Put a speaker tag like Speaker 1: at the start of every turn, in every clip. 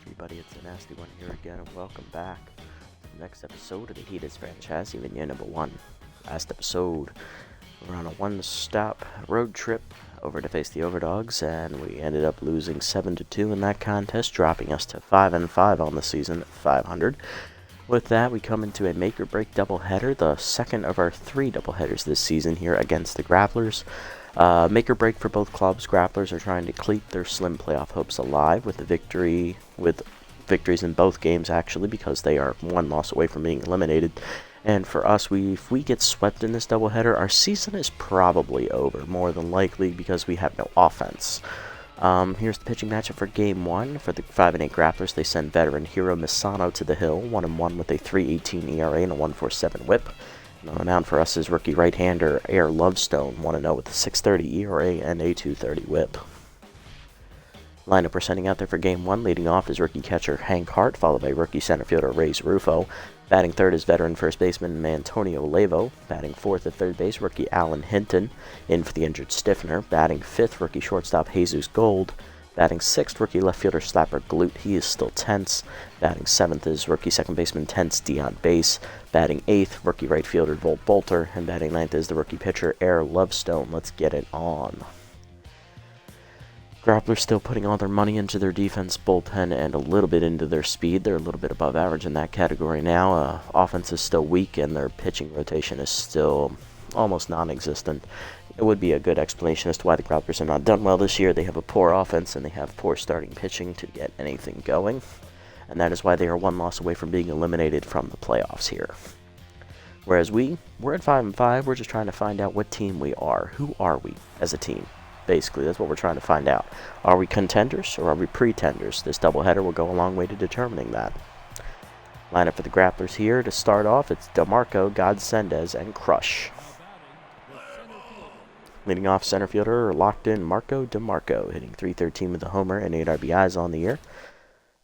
Speaker 1: everybody, it's the Nasty One here again, and welcome back to the next episode of the Heaters franchise, even year number 1. Last episode, we were on a one-stop road trip over to face the Overdogs, and we ended up losing 7-2 in that contest, dropping us to 5-5 on the season at 500. With that, we come into a make-or-break doubleheader, the second of our 3 doubleheaders this season here against the Grapplers. Make or break for both clubs. Grapplers are trying to keep their slim playoff hopes alive with victories in both games, actually, because they are one loss away from being eliminated. And for us, if we get swept in this doubleheader, our season is probably over, more than likely, because we have no offense. Here's the pitching matchup for Game 1. For the 5-8 Grapplers, they send veteran Hiro Misano to the hill, 1-1 with a 3.18 ERA and a 1.47 WHIP. On the mound for us is rookie right-hander Air Lovestone, 1-0 with a 6.30 ERA and a 2.30 WHIP. Lineup we're sending out there for Game 1, leading off is rookie catcher Hank Hart, followed by rookie center fielder Reyes Rufo. Batting third is veteran first baseman Antonio Levo. Batting fourth at third base, rookie Alan Hinton, in for the injured Stiffner. Batting fifth, rookie shortstop Jesus Gold. Batting sixth, rookie left fielder Slapper Glute. He is still tense. Batting seventh is rookie second baseman Tense Dion Base. Batting eighth, rookie right fielder Volt Bolter. And batting ninth is the rookie pitcher Air Lovestone. Let's get it on. Grapplers still putting all their money into their defense, bullpen, and a little bit into their speed. They're a little bit above average in that category now. Offense is still weak, and their pitching rotation is still almost non-existent. It would be a good explanation as to why the Grapplers have not done well this year. They have a poor offense, and they have poor starting pitching to get anything going. And that is why they are one loss away from being eliminated from the playoffs here. Whereas we're at 5-5. We're just trying to find out what team we are. Who are we as a team? Basically, that's what we're trying to find out. Are we contenders or are we pretenders? This doubleheader will go a long way to determining that. Lineup for the Grapplers here. To start off, it's DeMarco, Godsendez, and Crush. Leading off center fielder, locked in Marco DeMarco, hitting .313 with a homer and 8 RBIs on the year.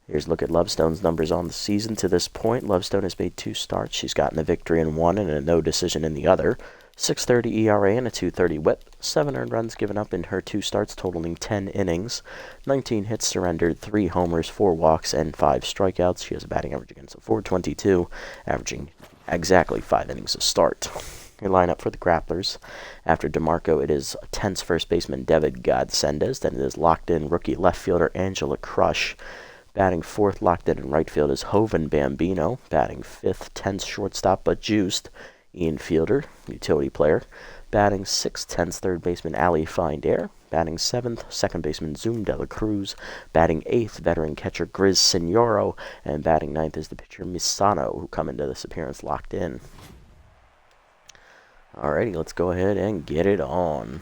Speaker 1: Here's a look at Lovestone's numbers on the season to this point. Lovestone has made 2 starts. She's gotten a victory in one and a no decision in the other. 6.30 ERA and a 2.30 WHIP. 7 earned runs given up in her 2 starts, totaling 10 innings. 19 hits surrendered, 3 homers, 4 walks, and 5 strikeouts. She has a batting average against a .422, averaging exactly 5 innings a start. Your lineup for the Grapplers. After DeMarco, it is tense first baseman David Godsendez. Then it is locked in rookie left fielder Angela Crush. Batting fourth, locked in right field, is Hoven Bambino. Batting fifth, tense shortstop but juiced Ian Fielder, utility player. Batting sixth, tense third baseman Ali Findair. Batting seventh, second baseman Zoom De La Cruz. Batting eighth, veteran catcher Grizz Senoro. And batting ninth is the pitcher Misano, who come into this appearance locked in. Alrighty, let's go ahead and get it on.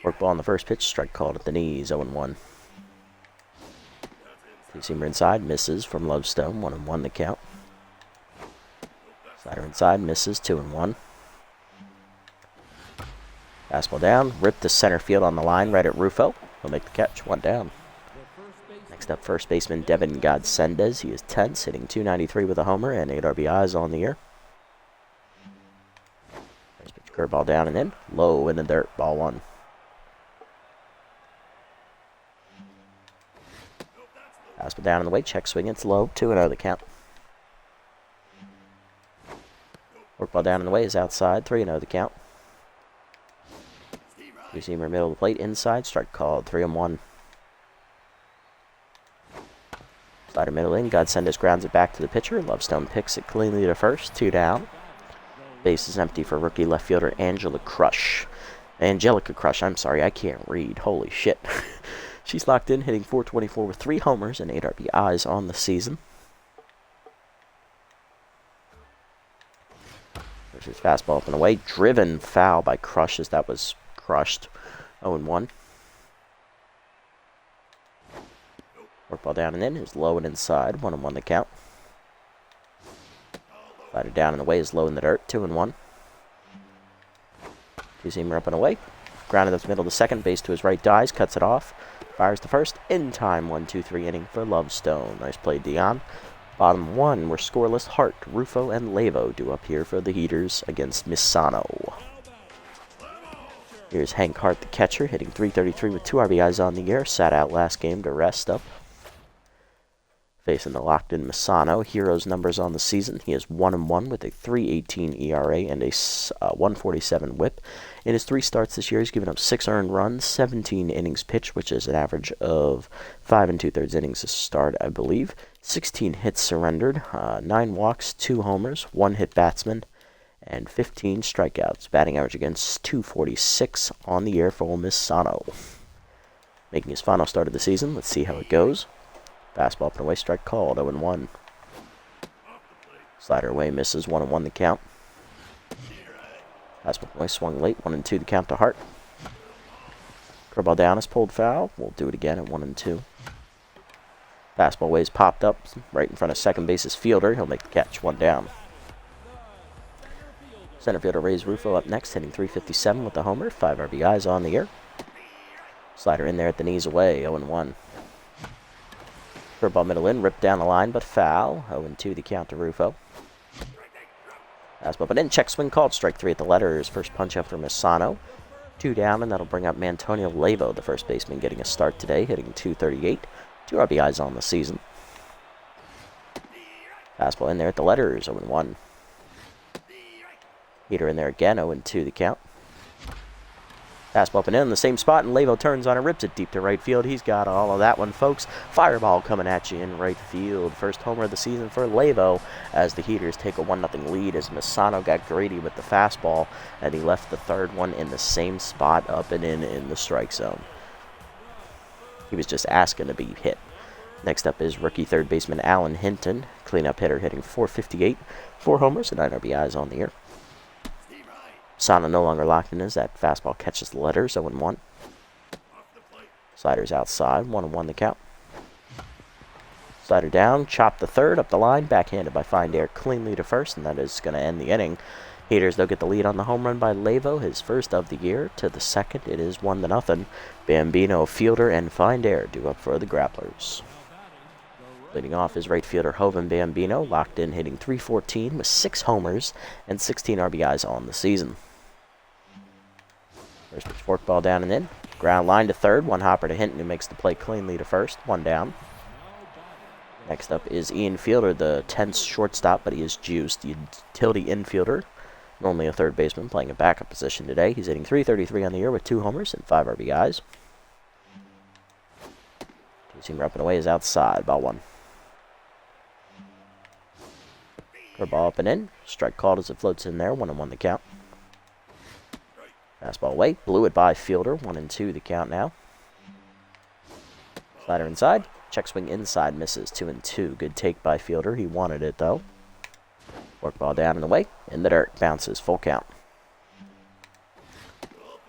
Speaker 1: Work ball on the first pitch, strike called at the knees, 0-1. Two-seamer inside, misses from Lovestone, 1-1 the count. Slider inside, misses, 2-1. Fastball down, ripped to center field on the line, right at Rufo. He'll make the catch, 1 down. Next up, first baseman Devin Godsendez. He is tense, hitting .293 with a homer and 8 RBIs on the year. First pitch, curveball down and in, low in the dirt, ball 1. Fastball down in the way, check swing, it's low, 2-0 the count. Work ball down in the way is outside, 3-0 the count. Two-seamer middle of the plate, inside, strike called, 3-1. Slider middle in, Godsendez grounds it back to the pitcher. Lovestone picks it cleanly to first, 2 down. Base is empty for rookie left fielder Angelica Crush, I'm sorry, I can't read, holy shit. She's locked in, hitting .424 with 3 homers and 8 RBIs on the season. There's his fastball up and away. Driven foul by Crush as that was crushed. 0-1. Work ball down and in. Is low and inside. 1-1 the count. Slider down and away is low in the dirt. 2-1. Two-seamer up and away. Grounded up the middle of the second. Base to his right, dies. Cuts it off. Fires the first. In time. 1-2-3 inning for Lovestone. Nice play, Dion. Bottom 1 were scoreless. Hart, Rufo, and Levo do up here for the Heaters against Misano. Here's Hank Hart, the catcher, hitting .333 with 2 RBIs on the year. Sat out last game to rest up. Facing the locked-in Misano, Hero's numbers on the season. He is 1-1 with a 3.18 ERA and a 1.47 WHIP. In his 3 starts this year, he's given up 6 earned runs, 17 innings pitched, which is an average of 5 2/3 innings a start, I believe. 16 hits surrendered, 9 walks, 2 homers, 1 hit batsman, and 15 strikeouts. Batting average against .246 on the year for Misano. Making his final start of the season. Let's see how it goes. Fastball up and away, strike called, 0-1. Slider away, misses, 1-1 the count. Fastball up and away, swung late, 1-2 the count to Hart. Curveball down is pulled foul. We'll do it again at 1-2. Fastball away is popped up right in front of second base's fielder. He'll make the catch, 1 down. Center fielder Ray's Rufo up next, hitting .357 with the homer, 5 RBIs on the year. Slider in there at the knees away, 0-1. Curveball middle in, ripped down the line, but foul. 0-2 the count to Rufo. Fastball, but in, check swing called, strike 3 at the letters. First punch after Misano. 2 down, and that'll bring up Mantonio Lavo, the first baseman, getting a start today, hitting .238. 2 RBIs on the season. Fastball in there at the letters, 0-1. Heater in there again, 0-2 the count. Fastball up and in the same spot, and Lavo turns on and rips it deep to right field. He's got all of that one, folks. Fireball coming at you in right field. First homer of the season for Lavo as the Heaters take a 1-0 lead as Misano got greedy with the fastball, and he left the third one in the same spot up and in the strike zone. He was just asking to be hit. Next up is rookie third baseman Alan Hinton, cleanup hitter, hitting .458, 4 homers and 9 RBIs on the year. Sana no longer locked in as that fastball catches the letters, 0-1. Slider's outside, 1-1 the count. Slider down, chop the third, up the line, backhanded by Finder cleanly to first, and that is going to end the inning. Heaters, they'll get the lead on the home run by Lavo, his first of the year. To the second, it is 1-0. Bambino, Fielder, and Finder due up for the Grapplers. Leading off is right fielder Joven Bambino, locked in, hitting .314 with 6 homers and 16 RBIs on the season. First pitch forkball down and in. Ground line to third, 1 hopper to Hinton, who makes the play cleanly to first, 1 down. Next up is Ian Fielder, the tense shortstop, but he is juiced. The utility infielder, normally a third baseman, playing a backup position today. He's hitting .333 on the year with 2 homers and 5 RBIs. Two-seamer up and away is outside, ball 1. Curveball up and in. Strike called as it floats in there. 1-1 the count. Fastball away. Blew it by Fielder. 1-2 the count now. Slider inside. Check swing inside. Misses. 2-2. Good take by Fielder. He wanted it though. Forkball down and away. In the dirt. Bounces. Full count.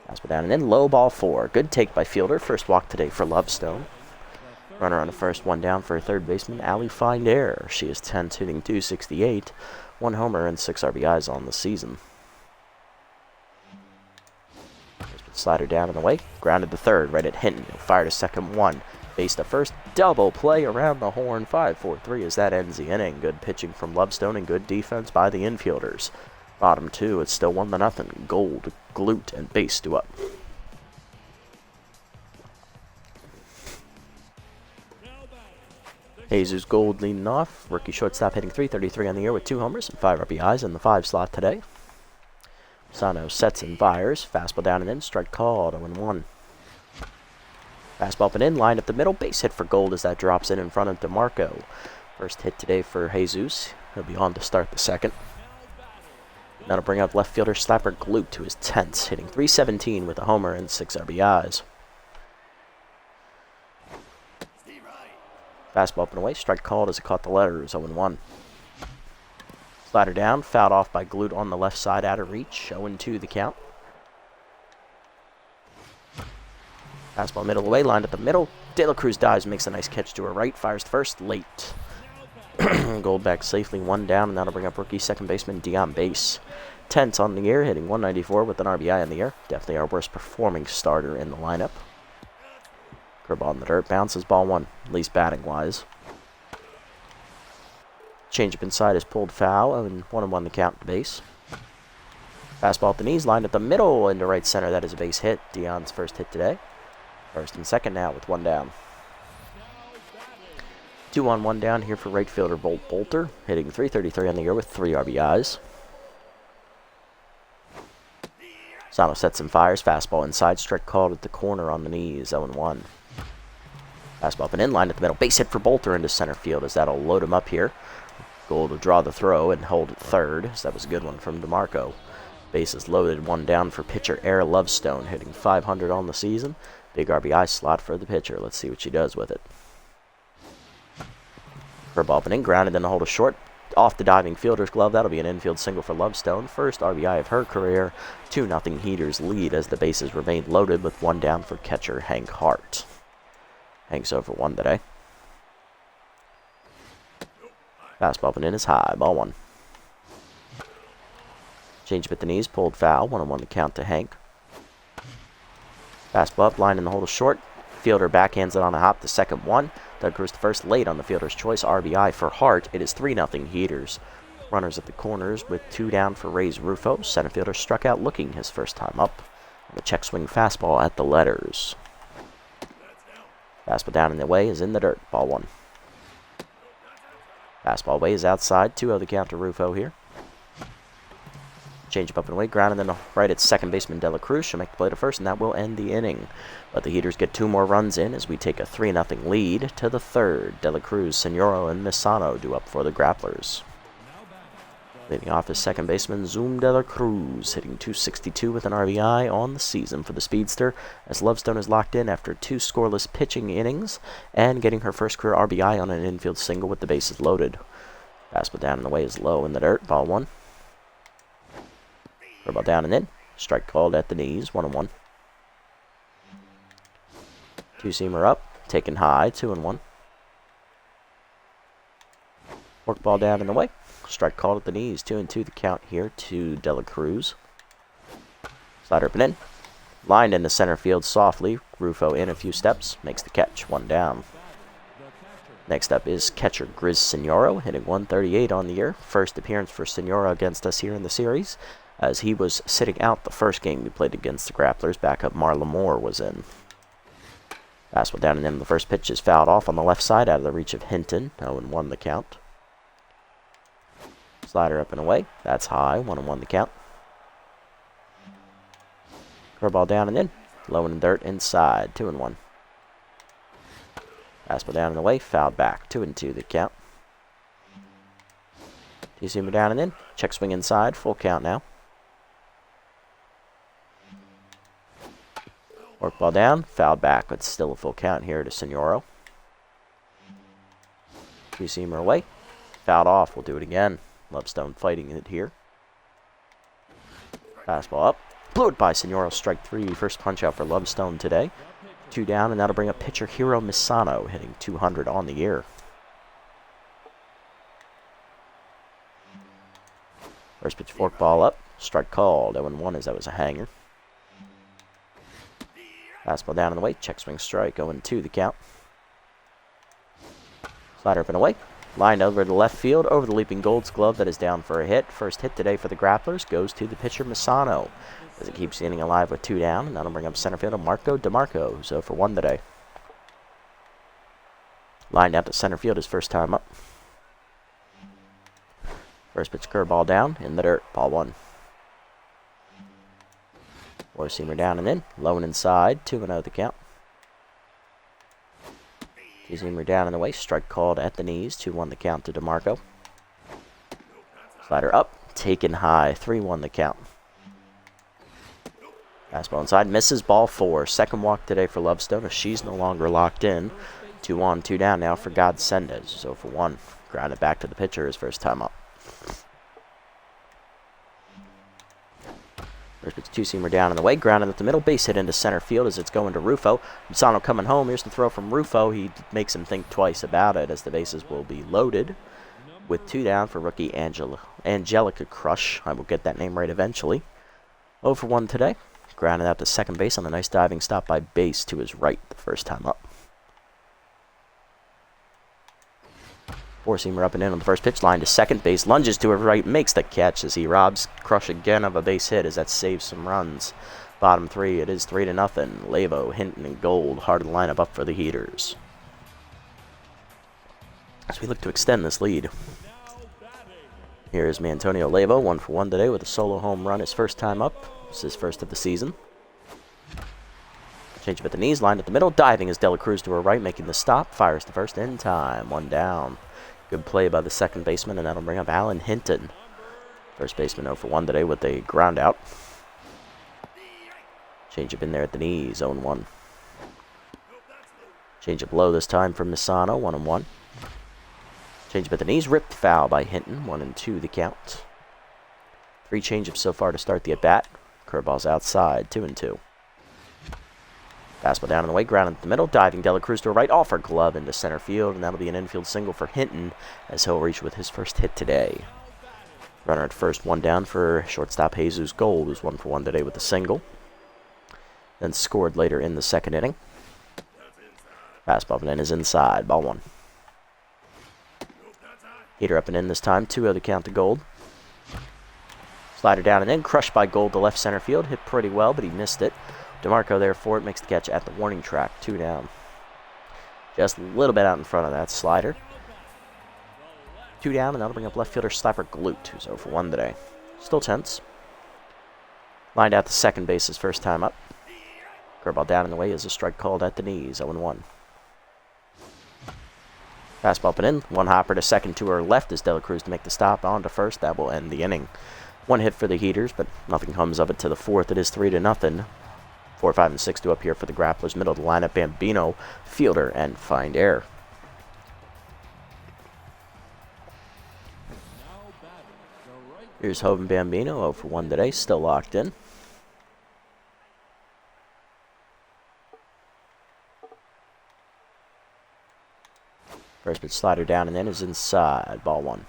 Speaker 1: Fastball down and in. Low ball 4. Good take by Fielder. First walk today for Lovestone. Runner on the first, 1 down for third baseman Allie Finder. She is 10th, hitting .268, 1 homer and 6 RBIs on the season. Slider down and away, grounded to third, right at Hinton. Fired a second 1, base to first, double play around the horn, 5-4-3 as that ends the inning. Good pitching from Lovestone and good defense by the infielders. Bottom 2, it's still 1-0. Gold, Glute, and base due up. Jesus Gold leading off. Rookie shortstop hitting .333 on the year with 2 homers and 5 RBIs in the 5 slot today. Sano sets and fires. Fastball down and in. Strike called. 0-1. Fastball up and in. Lined up the middle. Base hit for Gold as that drops in front of DeMarco. First hit today for Jesus. He'll be on to start the second. That'll bring up left fielder Slapper Glute to his 10th, hitting .317 with a homer and 6 RBIs. Fastball up and away, strike called as it caught the letters, 0-1. Slider down, fouled off by Glute on the left side, out of reach, 0-2 the count. Fastball middle away, lined up the middle. De La Cruz dives, makes a nice catch to her right, fires first, late. Gold back safely, 1 down, and that'll bring up rookie second baseman Dion Base. 10th on the year, hitting .194 with an RBI on the year. Definitely our worst performing starter in the lineup. Curveball in the dirt, bounces ball 1, at least batting-wise. Changeup inside is pulled foul, and 1-1 the count to base. Fastball at the knees, lined at the middle into right center. That is a base hit. Dion's first hit today. First and second now with 1 down. 2-on-1 down here for right fielder Volt Bolter, hitting .333 on the year with 3 RBIs. Sano sets and fires. Fastball inside. Strike called at the corner on the knees. 0-1. Fastball up and in line at the middle. Base hit for Bolter into center field as that'll load him up here. Goal to draw the throw and hold at third. So that was a good one from DeMarco. Bases loaded. 1 down for pitcher Air Lovestone, hitting .500 on the season. Big RBI slot for the pitcher. Let's see what she does with it. Curveball up and in. Grounded, then to hold a short. Off the diving fielder's glove. That'll be an infield single for Lovestone. First RBI of her career. 2-0 Heaters lead as the bases remain loaded with 1 down for catcher Hank Hart. Hank's over 1 today. Fastball up and in is high. Ball 1. Change up at the knees. Pulled foul. 1-1 to count to Hank. Fastball up. Line in the hold is short. Fielder backhands it on a hop. The second one. Doug Cruz the first late on the fielder's choice. RBI for Hart. It is 3-0 Heaters. Runners at the corners with 2 down for Ray's Rufo. Center fielder struck out looking his first time up. The check swing fastball at the letters. Fastball down in the way is in the dirt. Ball 1. Fastball away is outside. 2-0 the count to Rufo here. Change up and away. Ground and then right at second baseman De La Cruz. She'll make the play to first, and that will end the inning. But the Heaters get 2 more runs in as we take a 3-0 lead to the third. De La Cruz, Senoro, and Misano do up for the Grapplers. Leading off is second baseman Zoom De La Cruz, hitting .262 with an RBI on the season for the speedster, as Lovestone is locked in after 2 scoreless pitching innings and getting her first career RBI on an infield single with the bases loaded. Fastball down and away is low in the dirt. Ball 1. Curveball down and in. Strike called at the knees. 1-1. 2-seamer up. Taken high. 2-1. Forkball down and away. Strike called at the knees. 2-2 the count here to De La Cruz. Slider up and in. Lined into center field softly. Rufo in a few steps. Makes the catch. 1 down. Next up is catcher Grizz Senoro, hitting .138 on the year. First appearance for Senoro against us here in the series, as he was sitting out the first game we played against the Grapplers. Backup Marla Moore was in. Fastball down and in. The first pitch is fouled off on the left side out of the reach of Hinton. 0-1 the count. Slider up and away. That's high. 1-1 the count. Curveball down and in. Low in the dirt inside. 2-1. Fastball down and away. Fouled back. 2-2 the count. 2-seamer down and in. Check swing inside. Full count now. Forkball down. Fouled back, but still a full count here to Senoro. 2-seamer away. Fouled off. We'll do it again. Lovestone fighting it here. Fastball up. Blew it by Senoro. Strike 3. First punch out for Lovestone today. 2 down, and that'll bring up pitcher Hiro Misano, hitting .200 on the year. First pitch forkball up. Strike called. 0-1 as that was a hanger. Fastball down and away. Check swing strike. 0-2 the count. Slider up and away. Lined over to left field, over the leaping Gold's glove that is down for a hit. First hit today for the Grapplers goes to the pitcher Misano, as it keeps the inning alive with 2 down, and that'll bring up center fielder Marco DeMarco, who's 0 for 1 today. Lined out to center field his first time up. First pitch curveball down in the dirt. Ball 1. 4-seamer down and in. Low and inside. 2-0 the count. 2-seamer down and away. Strike called at the knees. 2-1 the count to DeMarco. Slider up. Taken high. 3-1 the count. Fastball inside. Misses. Ball 4. Second walk today for Lovestone as she's no longer locked in. 2 on, 2 down now for Godsendez. 0 for 1. Grounded back to the pitcher his first time up. First pitch 2-seamer down in the way. Grounded at the middle. Base hit into center field as it's going to Rufo. Misano coming home. Here's the throw from Rufo. He makes him think twice about it as the bases will be loaded with 2 down for rookie Angelica Crush. I will get that name right eventually. 0 for 1 today. Grounded out to second base on a nice diving stop by Base to his right the first time up. 4-seamer up and in on the first pitch. Line to second base. Lunges to her right. Makes the catch as he robs Crush again of a base hit as that saves some runs. Bottom 3. It is 3-0. Lavo, Hinton, and Gold. Hard to line up for the Heaters. as we look to extend this lead. Here's Antonio Levo, 1 for 1 today with a solo home run his first time up. It's his first of the season. Change up at the knees, lined at the middle, diving as Dela Cruz to her right, making the stop, fires the first in time, 1 down. Good play by the second baseman, and that'll bring up Alan Hinton. First baseman 0 for 1 today with a ground out. Change up in there at the knees, 0-1. Change up low this time from Misano, 1-1. Change up at the knees, ripped foul by Hinton, 1-2 the count. 3 change-ups so far to start the at-bat. Curveball's outside, 2-2. Fastball down in the way, ground in the middle, diving Dela Cruz to her right, off her glove into center field, and that'll be an infield single for Hinton as he'll reach with his first hit today. Runner at first, 1 down for shortstop Jesus Gold, who's 1 for 1 today with a single. Then scored later in the second inning. Fastball and in is inside, ball 1. Heater up and in this time, 2-0 the count to Gold. Slider down and in, crushed by Gold to left center field, hit pretty well, but he missed it. DeMarco there for it, makes the catch at the warning track, 2 down. Just a little bit out in front of that slider. 2 down, and that'll bring up left fielder Slapper Glute, who's 0 for 1 today. Still tense. Lined out to second base his first time up. Curveball down in the way is a strike called at the knees, 0-1. Fastball up and in, 1 hopper to second to her left as Dela Cruz to make the stop on to first. That will end the inning. 1 hit for the Heaters, but nothing comes of it to the 4th. It is 3-0. 4, 5, and 6 to up here for the Grapplers. Middle of the lineup, Bambino, fielder, and find air. Here's Hovind Bambino, 0 for 1 today, still locked in. First pitch slider down and in is inside, ball 1.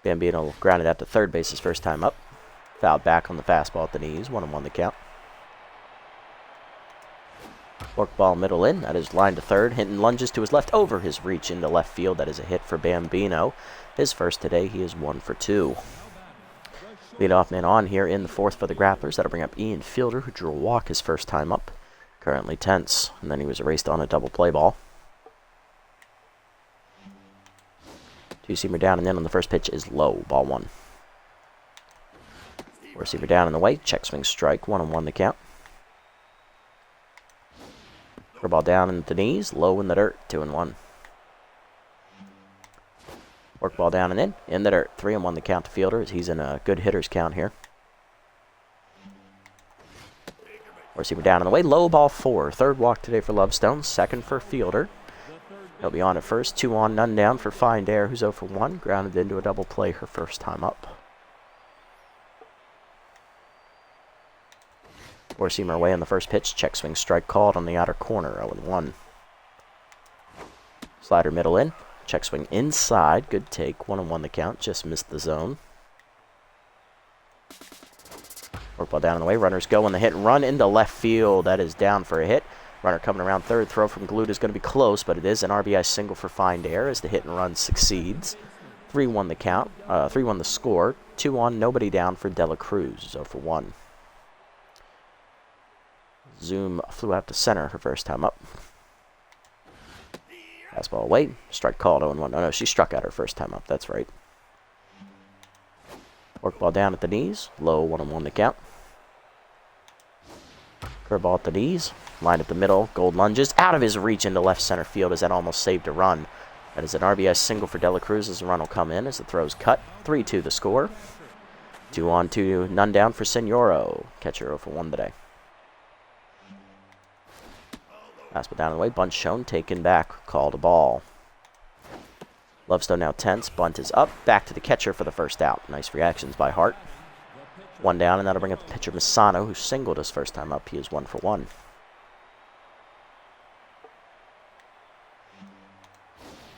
Speaker 1: Bambino grounded out to third base his first time up. Fouled back on the fastball at the knees, 1-1 the count. Forkball middle in, that is line to third. Hinton lunges to his left over his reach into left field. That is a hit for Bambino. His first today, he is 1 for 2. Leadoff man on here in the 4th for the Grapplers. That'll bring up Ian Fielder, who drew a walk his first time up. Currently tense, and then he was erased on a double play ball. 2-seamer down and in on the first pitch is low, ball 1. 4-seamer down in the way, check swing strike, 1-1 the count. Ball down in the knees, low in the dirt, 2-1. Work ball down and in the dirt, 3-1 the count to Fielder as he's in a good hitter's count here. Receiver down in the way, low ball 4. 3rd walk today for Lovestone, 2nd for Fielder. He'll be on at first, 2 on, none down for Find Air, who's 0 for 1, grounded into a double play her first time up. 4-seamer away on the first pitch. Check swing strike called on the outer corner, 0-1. Slider middle in. Check swing inside. Good take. 1-1 the count. Just missed the zone. Work ball down in the way. Runners go on the hit and run into left field. That is down for a hit. Runner coming around third. Throw from Glute is going to be close, but it is an RBI single for Find Air as the hit and run succeeds. 3-1 the count. 3-1 the score. 2 on, nobody down for Dela Cruz. 0 for 1. Zoom flew out to center her first time up. Fastball away. Strike called 0-1. Oh, no, she struck out her first time up. That's right. Work ball down at the knees. Low, 1-1 the count. Curveball at the knees. Line up the middle. Gold lunges. Out of his reach into left center field as that almost saved a run. That is an RBI single for Dela Cruz as the run will come in as the throw's cut. 3-2 the score. 2 on, 2, none down for Senoro. Catcher 0 for 1 today. Fastball down the way, bunt shown, taken back, called a ball. Lovestone now tense, bunt is up, back to the catcher for the first out. Nice reactions by Hart. 1 down, and that'll bring up the pitcher Misano, who singled his first time up. He is 1 for 1.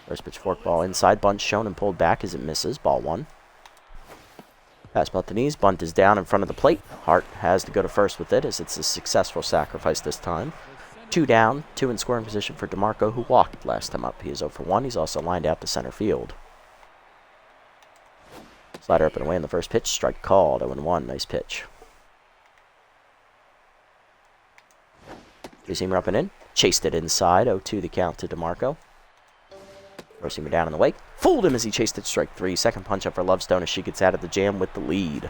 Speaker 1: First pitch forkball inside, bunt shown and pulled back as it misses, ball 1. Fastball at the knees, bunt is down in front of the plate. Hart has to go to first with it as it's a successful sacrifice this time. 2 down, 2 in scoring position for DeMarco, who walked last time up. He is 0 for 1. He's also lined out to center field. Slider up and away in the first pitch. Strike called. 0-1. Nice pitch. 3-seamer up and in. Chased it inside. 0-2 the count to DeMarco. Forcing him down in the way. Fooled him as he chased it strike 3. Second punch up for Lovestone as she gets out of the jam with the lead.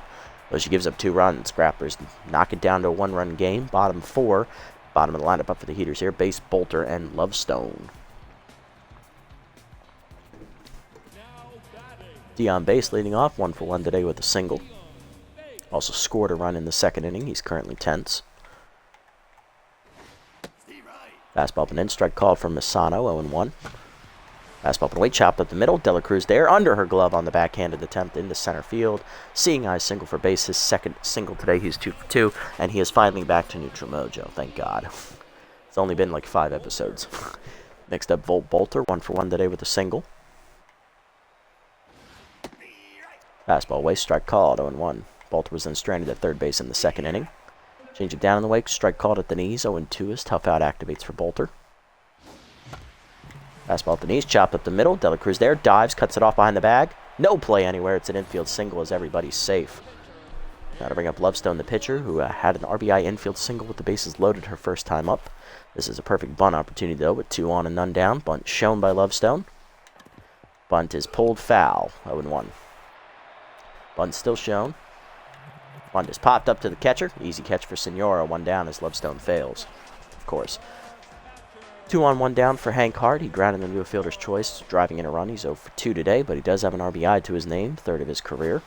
Speaker 1: Though she gives up 2 runs. Grapplers knock it down to a 1-run game. Bottom 4. Bottom of the lineup up for the Heaters here. Base, Bolter, and Lovestone. Dion Base leading off. 1 for 1 today with a single. Also scored a run in the second inning. He's currently tense. Fastball up and in. Strike called from Misano. 0-1. Fastball up and away, chopped up the middle. Dela Cruz there, under her glove on the backhanded attempt into center field. Seeing eye single for base, his second single today. He's 2 for 2, and he is finally back to neutral mojo. Thank God. It's only been like 5 episodes. Next up, Volt Bolter, 1 for 1 today with a single. Fastball away, strike called, 0-1. Bolter was then stranded at third base in the second inning. Change it down in the wake, strike called at the knees, 0-2 as tough out activates for Bolter. Fastball at the knees, chopped up the middle. Dela Cruz there, dives, cuts it off behind the bag. No play anywhere. It's an infield single as everybody's safe. Now to bring up Lovestone, the pitcher, who had an RBI infield single with the bases loaded her first time up. This is a perfect bunt opportunity, though, with 2 on and none down. Bunt shown by Lovestone. Bunt is pulled foul, 0-1. Bunt still shown. Bunt is popped up to the catcher. Easy catch for Senora. 1 down as Lovestone fails, of course. 2 on 1 down for Hank Hart. He grounded into a fielder's choice, driving in a run. He's 0 for 2 today, but he does have an RBI to his name, 3rd of his career.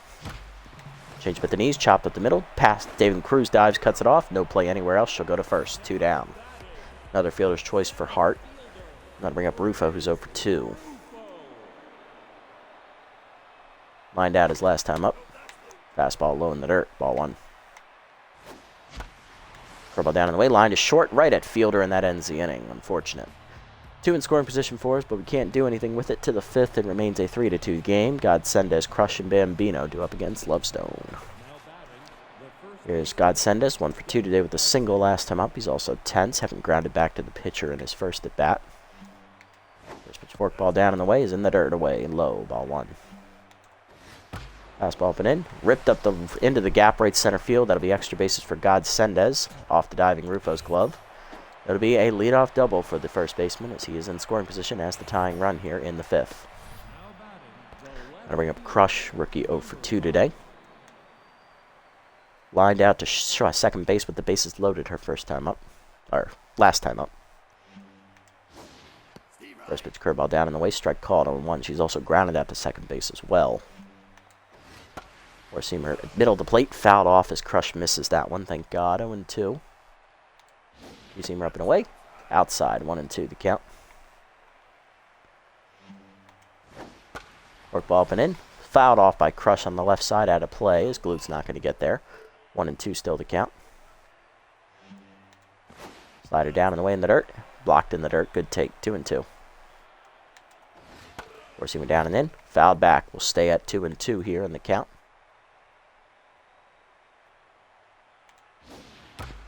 Speaker 1: Change up at the knees, chopped up the middle. Past David Cruz, dives, cuts it off. No play anywhere else. She'll go to first. 2 down. Another fielder's choice for Hart. Now to bring up Rufo, who's 0 for 2. Lined out his last time up. Fastball low in the dirt. Ball 1. Curveball down in the way. Line is short, right at fielder, and that ends the inning. Unfortunate. 2 in scoring position for us, but we can't do anything with it to the 5th. It remains a 3-2 game. Godsendes, Crush, and Bambino due up against Lovestone. Here's Godsendes, 1 for 2 today with a single last time up. He's also tense, having grounded back to the pitcher in his first at bat. First pitch forkball down in the way is in the dirt away. Low, ball 1. Fastball up and in. Ripped up into the gap right center field. That'll be extra bases for Godsendes off the diving Rufo's glove. It'll be a leadoff double for the first baseman as he is in scoring position as the tying run here in the 5th. I'll bring up Crush, rookie 0 for 2 today. Lined out to second base with the bases loaded her first time up. Or last time up. First pitch curveball down in the way. Strike called 0-1. She's also grounded out to second base as well. Four-seamer middle of the plate, fouled off as Crush misses that one, thank God. 0-2. Two-seamer up and away, outside, 1-2 the count. Forkball up and in, fouled off by Crush on the left side, out of play, as Glute's not going to get there. 1-2 still the count. Slider down and away in the dirt, blocked in the dirt, good take, 2-2. Four-seamer down and in, fouled back, we'll stay at 2-2 here in the count.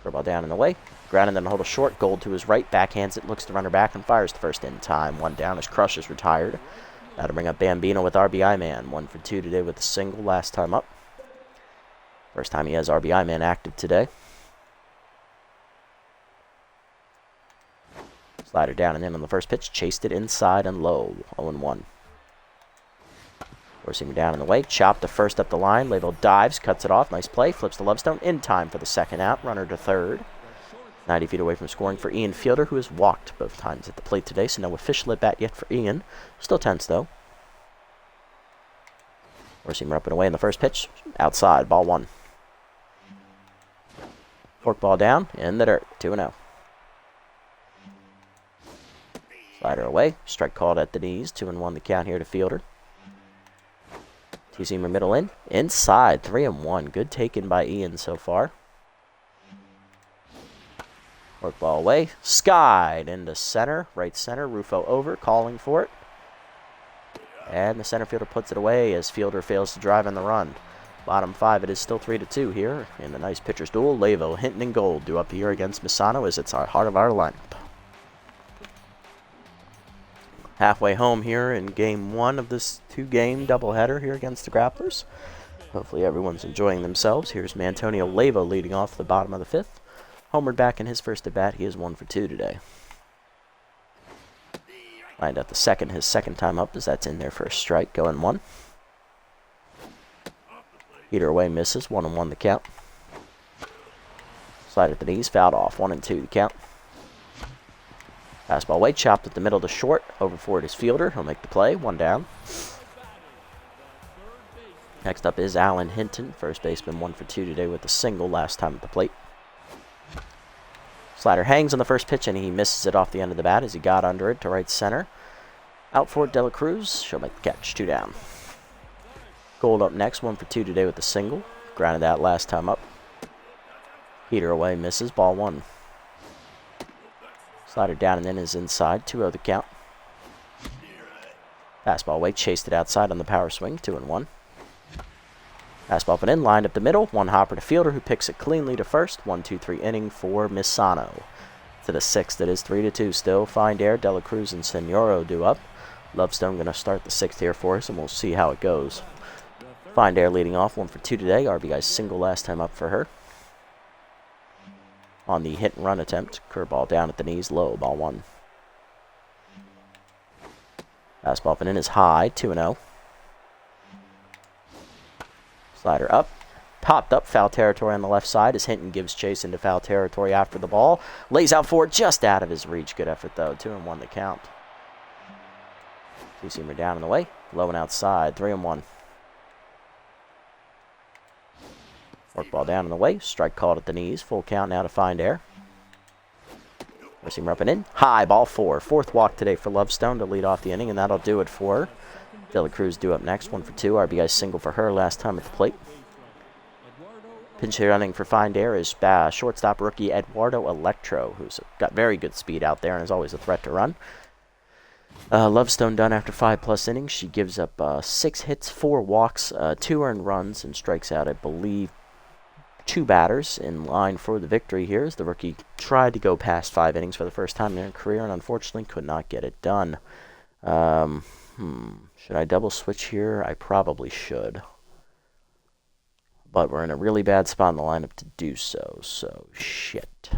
Speaker 1: Curveball down in the way. Grounded then hold a short. Gold to his right. Backhands it. Looks to runner back and fires the first in time. 1 down as Crush is retired. Now to bring up Bambino with RBI man. 1 for 2 today with a single last time up. First time he has RBI man active today. Slider down and in on the first pitch. Chased it inside and low. 0-1. Four-seamer down in the way. Chopped the first up the line. Label dives. Cuts it off. Nice play. Flips to Lovestone. In time for the second out. Runner to third. 90 feet away from scoring for Ian Fielder, who has walked both times at the plate today, so no official at bat yet for Ian. Still tense, though. Four-seamer up and away in the first pitch. Outside. Ball 1. Forkball down in the dirt. 2-0. Slider away. Strike called at the knees. 2-1 the count here to Fielder. Two-seamer middle in. Inside. 3-1. Good taken by Ian so far. Forkball away. Skied into center. Right center. Rufo over. Calling for it. And the center fielder puts it away as Fielder fails to drive in the run. Bottom 5. It is still 3-2 here in the nice pitcher's duel. Lavo, Hinton, and Gold due up here against Misano as it's our heart of our lineup. Halfway home here in game 1 of this 2-game doubleheader here against the Grapplers. Hopefully everyone's enjoying themselves. Here's Mantonio Lavo leading off the bottom of the 5th. Homered back in his first at bat. He is 1 for 2 today. Lined up the second, his second time up, as that's in there for a strike. Going 1. Heater away, misses. 1-1 the count. Slide at the knees, fouled off. 1-2 the count. Fastball away, chopped at the middle to short. Over for his fielder. He'll make the play. 1 down. Next up is Alan Hinton, first baseman, 1 for 2 today with a single last time at the plate. Slider hangs on the first pitch, and he misses it off the end of the bat as he got under it to right center. Out for De La Cruz. She'll make the catch. 2 down. Gold up next, 1 for 2 today with a single. Grounded out last time up. Heater away, misses. Ball 1. Slider down and in is inside. 2-0 the count. Fastball away, chased it outside on the power swing. 2-1. Fastball up and in, lined up the middle. 1 hopper to fielder, who picks it cleanly to first. 1-2-3 inning for Misano. To the 6th, it is 3-2 still. Find air, De La Cruz and Senoro do up. Lovestone going to start the 6th here for us, and we'll see how it goes. Find air leading off, 1 for 2 today. RBI single last time up for her. On the hit and run attempt, curveball down at the knees, low, ball 1. Fastball up and in is high, 2-0. Slider up, popped up, foul territory on the left side as Hinton gives chase into foul territory after the ball. Lays out for it, just out of his reach. Good effort, though. 2-1 the count. Two-seamer down and away, low and outside, 3-1. Work ball down and away, strike called at the knees. Full count now to Find air. Four-seamer up and in, high, ball 4. 4th walk today for Lovestone to lead off the inning, and that'll do it for her. De La Cruz due up next, 1 for 2. RBI single for her last time at the plate. Pinch hitter running for Find air is shortstop rookie Eduardo Electro, who's got very good speed out there and is always a threat to run. Lovestone done after 5+ innings. She gives up 6 hits, 4 walks, 2 earned runs, and strikes out, I believe, 2 batters in line for the victory here, as the rookie tried to go past 5 innings for the first time in her career and unfortunately could not get it done. Should I double switch here? I probably should. But we're in a really bad spot in the lineup to do so, shit.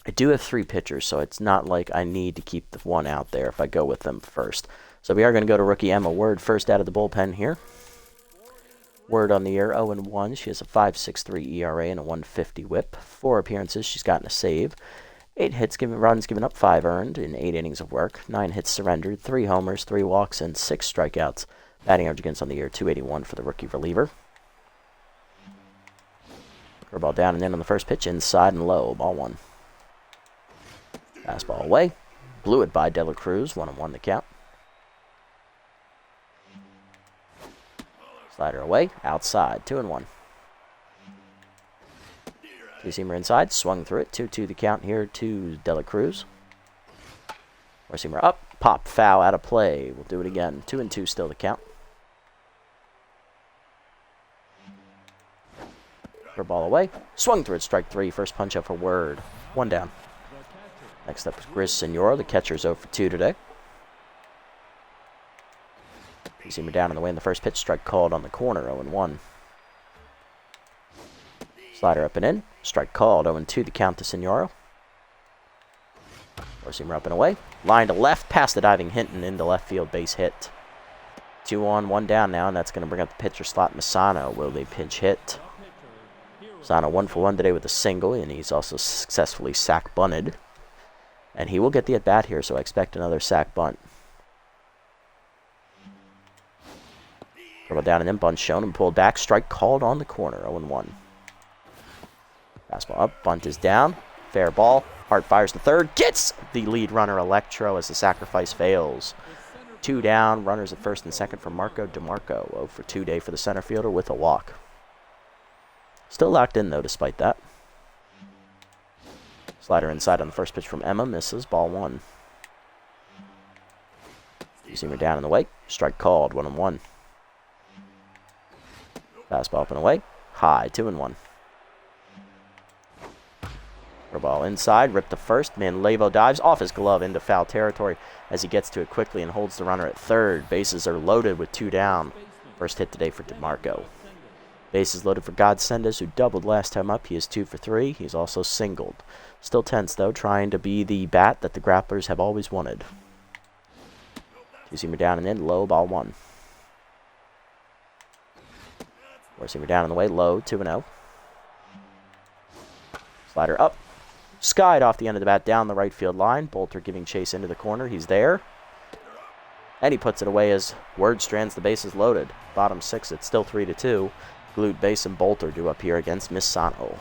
Speaker 1: I do have 3 pitchers, so it's not like I need to keep the 1 out there if I go with them first. So we are going to go to rookie Emma Word first out of the bullpen here. Word on the year, 0-1. She has a 5.63 ERA and a 150 whip. 4 appearances, she's gotten a save. 8 hits, runs given up, 5 earned in 8 innings of work. 9 hits surrendered, 3 homers, 3 walks, and 6 strikeouts. Batting average against on the year, 281 for the rookie reliever. Curveball down and in on the first pitch, inside and low, ball 1. Fastball away. Blew it by De La Cruz, 1-1 the count. Slider away, outside, 2-1. Two-seamer inside, swung through it, 2-2 the count here to De La Cruz. Four-seamer up, pop, foul, out of play. We'll do it again, 2-2 still the count. Ball away, swung through it, strike 3, first punch up for Word. 1 down. Next up is Grizz Senora, the catcher's 0 for 2 today. Two-seamer down and away in the first pitch, strike called on the corner, 0-1. Slider up and in, strike called, 0-2 the count to Senora. Four-seamer up and away, line to left, past the diving Hinton into left field, base hit. 2 on, 1 down now, and that's going to bring up the pitcher slot, Misano. Will they pinch hit? Misano 1 for 1 today with a single, and he's also successfully sack bunted. And he will get the at-bat here, so I expect another sack bunt. Curveball down and in, bunt shown and pulled back. Strike called on the corner, 0-1. Fastball up, bunt is down. Fair ball. Hart fires to third. Gets the lead runner, Electro, as the sacrifice fails. 2 down, runners at first and second for Marco DeMarco. 0 for 2 day for the center fielder with a walk. Still locked in, though, despite that. Slider inside on the first pitch from Emma, misses, ball 1. Two-seamer down and away, strike called, 1-1. Fastball up and away, high, 2-1. Ball inside, ripped to first. Manlevo dives off his glove into foul territory as he gets to it quickly and holds the runner at third. Bases are loaded with 2 down. First hit today for DeMarco. Bases loaded for Godsenders, who doubled last time up. He is 2 for 3. He's also singled. Still tense, though, trying to be the bat that the grapplers have always wanted. Two-seamer down and in, low, ball 1. Four-seamer down and away, low, 2-0. Slider up. Skied off the end of the bat down the right field line. Bolter giving chase into the corner. He's there. And he puts it away as Word strands the bases loaded. Bottom 6, it's still 3-2. Glute, Base, and Bolter do up here against Misano.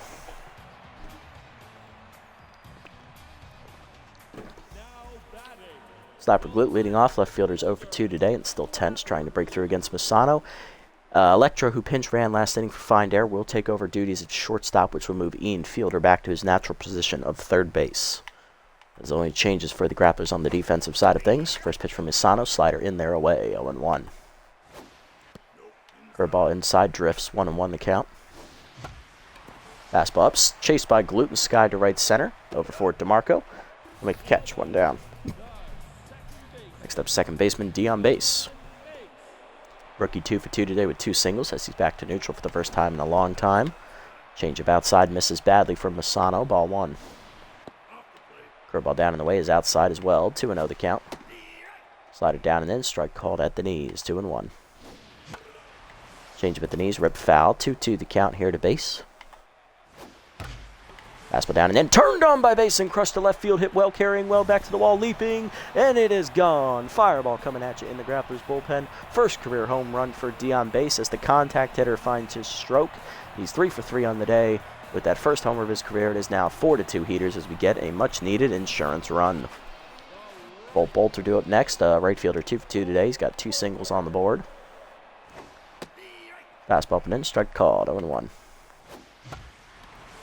Speaker 1: Slapper Glute leading off. Left fielder's 0 for 2 today and still tense, trying to break through against Misano. Electro, who pinch ran last inning for Find Air, will take over duties at shortstop, which will move Ian Fielder back to his natural position of third base. There's only changes for the grapplers on the defensive side of things. First pitch from Misano, slider in there away, 0-1. Curveball inside, drifts, 1-1 the count. Fastball up, chased by Glute and Sky to right center. Over for DeMarco. Will make the catch, 1 down. Next up, second baseman D on base. Rookie 2 for 2 today with 2 singles as he's back to neutral for the first time in a long time. Changeup outside misses badly from Misano, ball 1. Curveball down in the way is outside as well, 2-0 the count. Slider down and in, strike called at the knees, 2-1. Changeup at the knees, ripped foul, 2-2 the count here to base. Fastball down and in, turned on by Basin, crushed to left field, hit well, carrying well, back to the wall, leaping, and it is gone. Fireball coming at you in the Grapplers bullpen. First career home run for Dion Base as the contact hitter finds his stroke. He's 3 for 3 on the day. With that first homer of his career, it is now 4-2 Heaters as we get a much-needed insurance run. Bolt Bolter do up next. Right fielder 2 for 2 today. He's got 2 singles on the board. Fastball up and in, strike called, 0-1.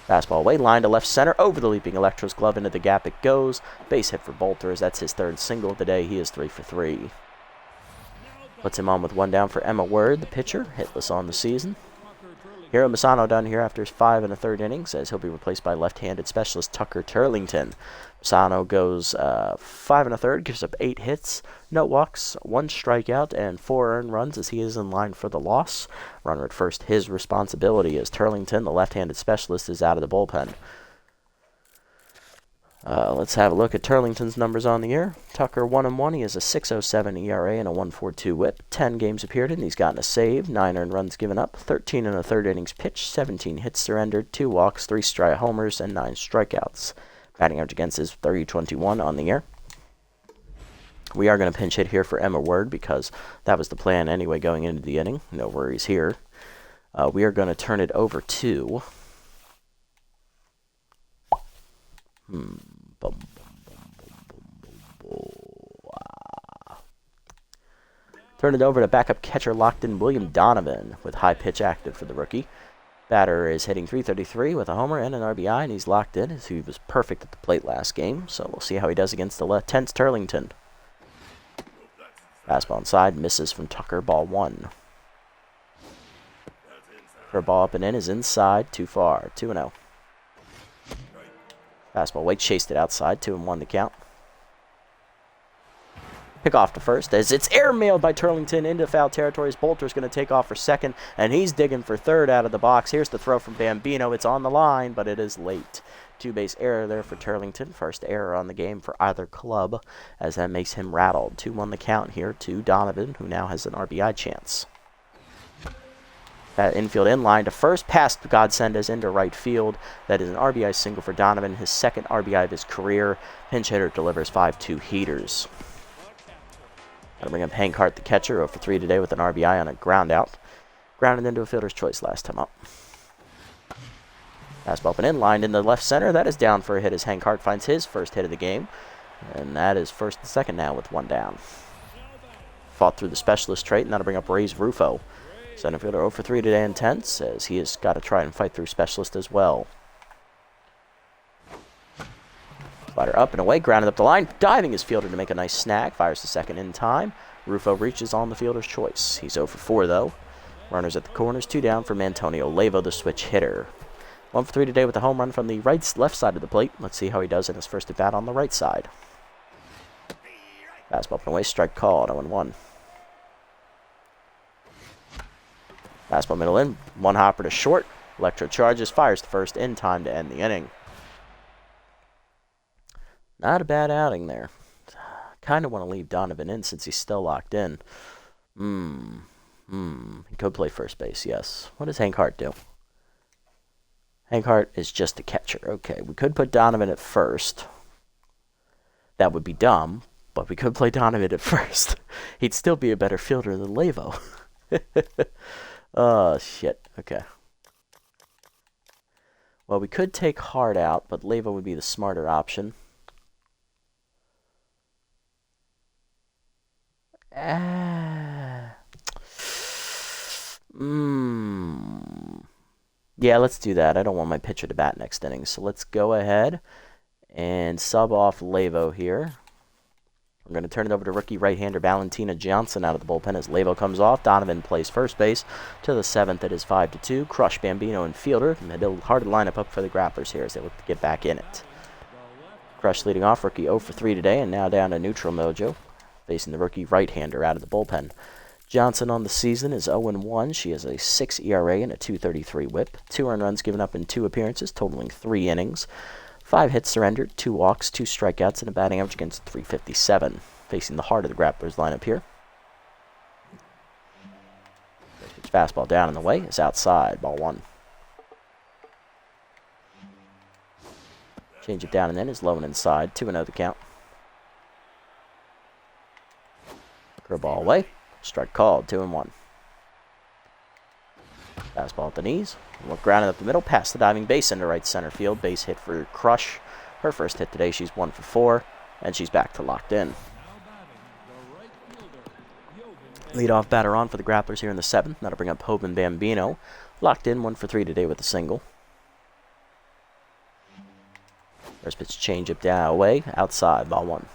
Speaker 1: Fastball away, line to left center, over the leaping Electro's glove, into the gap it goes. Base hit for Bolter as that's his 3rd single of the day. He is 3 for 3. Puts him on with 1 down for Emma Word, the pitcher, hitless on the season. Hiro Misano done here after his 5 1/3 innings, as he'll be replaced by left-handed specialist Tucker Turlington. Misano goes 5 1/3, gives up 8 hits, no walks, 1 strikeout, and 4 earned runs as he is in line for the loss. Runner at first, his responsibility as Turlington, the left-handed specialist, is out of the bullpen. Let's have a look at Turlington's numbers on the year. Tucker 1-1. He has a 6.07 ERA and a 1.42 WHIP. 10 games appeared in. He's gotten a save, 9 earned runs given up, 13 1/3 innings pitched, 17 hits surrendered, 2 walks, 3 homers, and 9 strikeouts. Batting average against is .321 on the year. We are going to pinch hit here for Emma Word because that was the plan anyway going into the inning. No worries here. We are going to turn it over to... Turn it over to backup catcher locked in William Donovan with high pitch active for the rookie. Batter is hitting .333 with a homer and an RBI, and he's locked in as he was perfect at the plate last game. So we'll see how he does against the tense Turlington. Fastball inside, misses from Tucker, ball 1. Curveball up and in is inside, too far, 2-0. Fastball away, chased it outside, 2-1 the count. Pick off to first as it's airmailed by Turlington into foul territory. Bolter's going to take off for second, and he's digging for third out of the box. Here's the throw from Bambino. It's on the line, but it is late. 2-base error there for Turlington. First error on the game for either club, as that makes him rattled. 2-1 the count here to Donovan, who now has an RBI chance. That infield in line to first, past Godsenders into right field. That is an RBI single for Donovan, his 2nd RBI of his career. Pinch hitter delivers 5-2 Heaters. Gotta bring up Hank Hart, the catcher, 0 for 3 today with an RBI on a ground out. Grounded into a fielder's choice last time up. Fastball up and in, lined in the left center. That is down for a hit as Hank Hart finds his first hit of the game. And that is 1st and 2nd now with 1 down. Fought through the specialist trait, and that'll bring up Ray's Rufo. Center fielder 0 for 3 today in tense, as he has got to try and fight through specialist as well. Slider up and away, grounded up the line, diving his fielder to make a nice snag, fires the second in time. Rufo reaches on the fielder's choice. He's 0 for 4 though. Runners at the corners, 2 down from Antonio Lavo, the switch hitter. 1 for 3 today with a home run from the left side of the plate. Let's see how he does in his first at bat on the right side. Fastball up and away, strike called, 0-1. Fastball middle in, one hopper to short. Electro charges, fires to first in time to end the inning. Not a bad outing there. Kind of want to leave Donovan in since he's still locked in. He could play first base, yes. What does Hank Hart do? Hank Hart is just a catcher. Okay, we could put Donovan at first. That would be dumb, but we could play Donovan at first. He'd still be a better fielder than Lavo. Oh, shit. Okay. Well, we could take Hart out, but Lavo would be the smarter option. Yeah, let's do that. I don't want my pitcher to bat next inning. So let's go ahead and sub off Lavo here. I'm going to turn it over to rookie right-hander Valentina Johnson out of the bullpen as Lavo comes off. Donovan plays first base to the 7th. It is 5-2. Crush, Bambino, and Fielder. And they build hard to line up for the Grapplers here as they look to get back in it. Crush leading off. Rookie 0 for 3 today and now down to neutral mojo, facing the rookie right-hander out of the bullpen. Johnson on the season is 0-1. She has a 6 ERA and a 2.33 whip. 2 earned runs given up in 2 appearances, totaling 3 innings. 5 hits surrendered, 2 walks, 2 strikeouts, and a batting average against .357. Facing the heart of the Grapplers lineup here. Pitch fastball down in the way is outside, ball 1. Change it down and in is low and inside, 2-0 the count. Curveball away. Strike called, 2-1. Fastball at the knees. Look grounded up the middle, past the diving base into right center field. Base hit for Crush. Her first hit today, she's 1 for 4, and she's back to locked in. Leadoff batter on for the Grapplers here in the 7th. That'll bring up Hoban Bambino. Locked in, 1 for 3 today with a single. First pitch change up down away, outside, ball 1.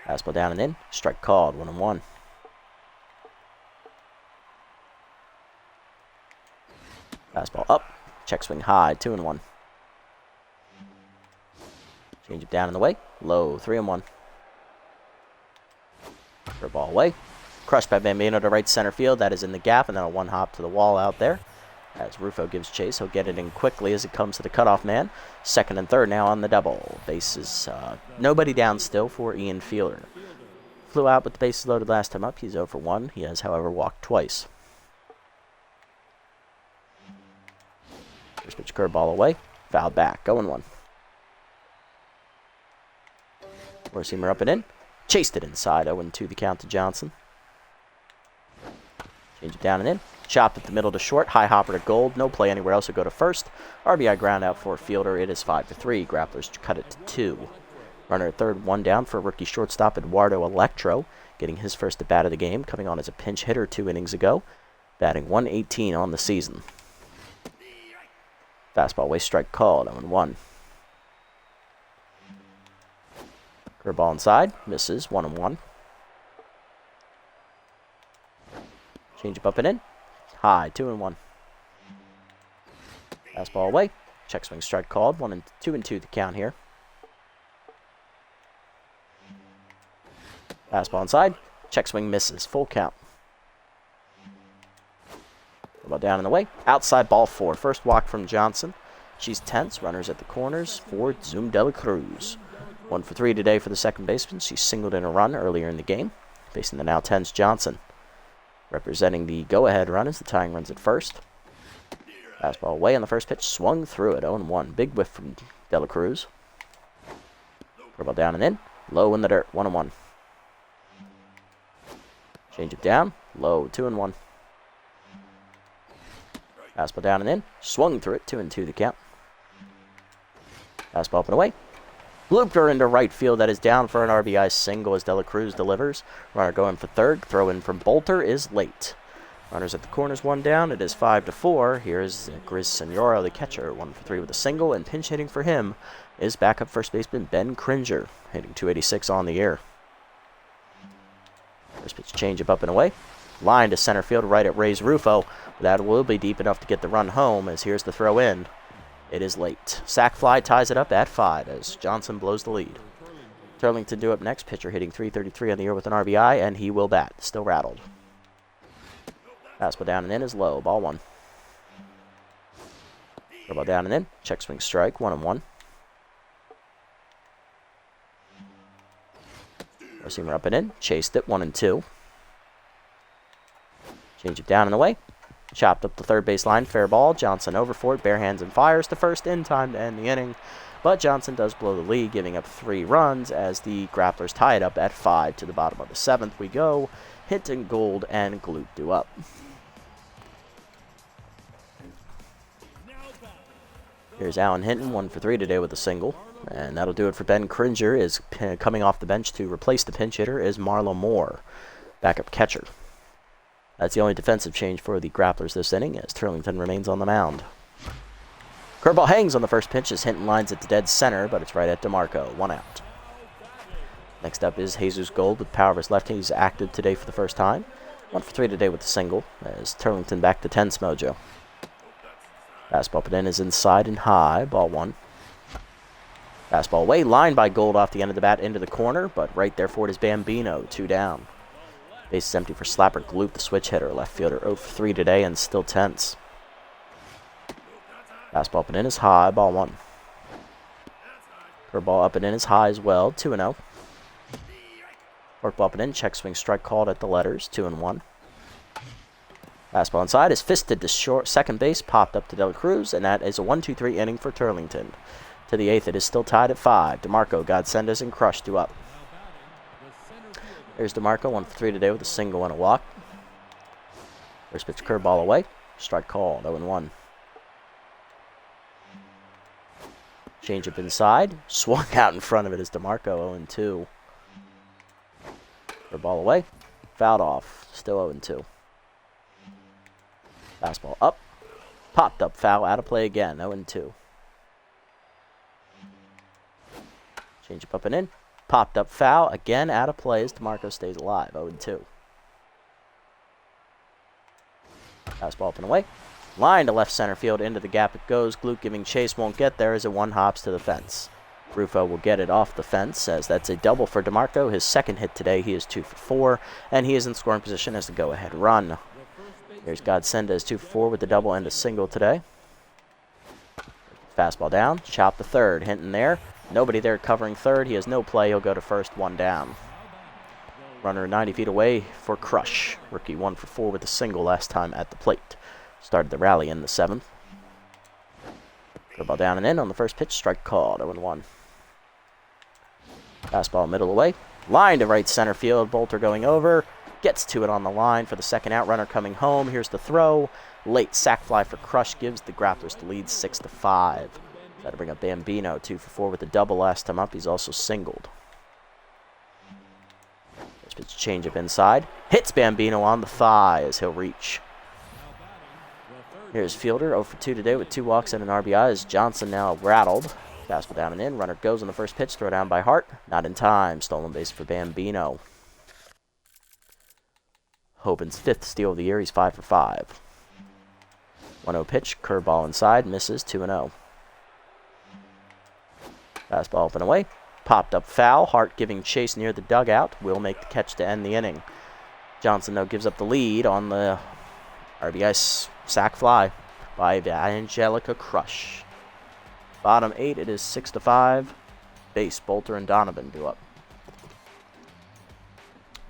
Speaker 1: Fastball down and in. Strike called, 1-1. Fastball up. Check swing high, 2-1. Change it down in the way. Low, 3-1. Curveball away. Crushed by Bambino to right center field. That is in the gap, and then a 1 hop to the wall out there. As Rufo gives chase, he'll get it in quickly as it comes to the cutoff man. 2nd and 3rd now on the double. Bases, nobody down still for Ian Fielder. Flew out with the bases loaded last time up. He's 0 for 1. He has, however, walked twice. First pitch curveball away. Fouled back. 0-1. Four-seamer up and in. Chased it inside. 0-2 the count to Johnson. Change it down and in. Chopped at the middle to short. High hopper to Gold. No play anywhere else. Will go to first. RBI ground out for Fielder. It is 5-3. Grapplers cut it to 2. Runner at third, 1 down for rookie shortstop Eduardo Electro, getting his first at bat of the game, coming on as a pinch hitter 2 innings ago, batting 118 on the season. Fastball away, strike called, 0-1. Curveball inside, misses, 1-1. Change up and in. High, 2-1. Fastball away. Check swing strike called. 2-2 the count here. Fastball inside. Check swing misses. Full count. Curveball down in the way. Outside ball 4. First walk from Johnson. She's tense. Runners at the corners for Zoom Dela Cruz. 1 for 3 today for the second baseman. She singled in a run earlier in the game, facing the now tense Johnson. Representing the go-ahead run as the tying runs at first. Fastball away on the first pitch. Swung through it. 0-1. Big whiff from Dela Cruz. Curveball down and in. Low in the dirt. 1-1. Change it down. Low. 2-1. Fastball down and in. Swung through it. 2-2 the count. Fastball up and away. Looped her into right field. That is down for an RBI single as Dela Cruz delivers. Runner going for third. Throw in from Bolter is late. Runners at the corners, 1 down. It is 5-4. Here's Grizz Senora, the catcher, 1 for 3 with a single. And pinch hitting for him is backup first baseman Ben Cringer, hitting .286 on the year. First pitch change up and away. Line to center field right at Ray's Rufo. That will be deep enough to get the run home as here's the throw in. It is late. Sack fly ties it up at 5 as Johnson blows the lead. Turlington due up next. Pitcher hitting .333 on the year with an RBI, and he will bat. Still rattled. Fastball down and in is low. Ball 1. Curveball down and in. Check swing strike. 1-1. Seamer up and in. Chased it. 1-2. Change it down and away. Chopped up the third base line. Fair ball. Johnson over for it. Bare hands and fires to first in time to end the inning. But Johnson does blow the lead, giving up 3 runs as the Grapplers tie it up at 5 to the bottom of the 7th. We go. Hinton, Gould, and Gloop do up. Here's Alan Hinton, 1 for 3 today with a single. And that'll do it for Ben Cringer. Is coming off the bench to replace the pinch hitter is Marlo Moore, backup catcher. That's the only defensive change for the Grapplers this inning, as Turlington remains on the mound. Curveball hangs on the first pitch as Hinton lines it to dead center, but it's right at DeMarco. 1 out. Next up is Jesus Gould with power of his lefty. He's active today for the first time. 1 for 3 today with a single, as Turlington back to 10 mojo. Fastball put in is inside and high. Ball 1. Fastball away, lined by Gould off the end of the bat into the corner, but right there for it is Bambino, 2 down. Base is empty for Slapper Gloop, the switch hitter. Left fielder 0 for 3 today and still tense. Fastball up and in is high. Ball 1. Curveball up and in is high as well. 2-0. Forkball up and in. Check swing strike called at the letters. 2-1. Fastball inside is fisted to short second base. Popped up to De La Cruz. And that is a 1-2-3 inning for Turlington. To the 8th, it is still tied at 5. DeMarco, Godsendas, and Crush do up. There's DeMarco, 1 for 3 today with a single and a walk. First pitch curveball away. Strike called. 0-1. Change up inside. Swung out in front of it is DeMarco, 0-2. Curveball away. Fouled off. Still 0-2. Fastball up. Popped up foul. Out of play again. 0-2. Change up and in. Popped up foul. Again out of play as DeMarco stays alive. 0-2. Fastball up and away. Line to left center field. Into the gap it goes. Gloop giving chase. Won't get there as it 1 hops to the fence. Rufo will get it off the fence as that's a double for DeMarco. His second hit today. He is 2 for 4. And he is in scoring position as the go-ahead run. Here's Godsendas 2 for 4 with the double and a single today. Fastball down. Chop the third. Hinton there. Nobody there covering third. He has no play. He'll go to first. 1 down. Runner 90 feet away for Crush. Rookie 1 for 4 with a single last time at the plate. Started the rally in the 7th. Curveball down and in on the first pitch. Strike called. 0-1. Fastball middle away. Line to right center field. Bolter going over. Gets to it on the line for the second out. Runner coming home. Here's the throw. Late sac fly for Crush gives the Grapplers the lead 6-5. Got to bring up Bambino, 2 for 4 with a double last time up. He's also singled. First pitch change up inside. Hits Bambino on the thigh as he'll reach. Here's Fielder, 0 for 2 today with 2 walks and an RBI as Johnson now rattled. Fastball down and in. Runner goes on the first pitch. Throw down by Hart. Not in time. Stolen base for Bambino. Hoban's 5th steal of the year. He's 5 for 5. 1-0 pitch. Curveball inside. Misses. 2-0. Fastball up and away. Popped up foul. Hart giving chase near the dugout. Will make the catch to end the inning. Johnson, though, gives up the lead on the RBI sac fly by Angelica Crush. Bottom 8, it is 6-5. Base, Bolter, and Donovan do up.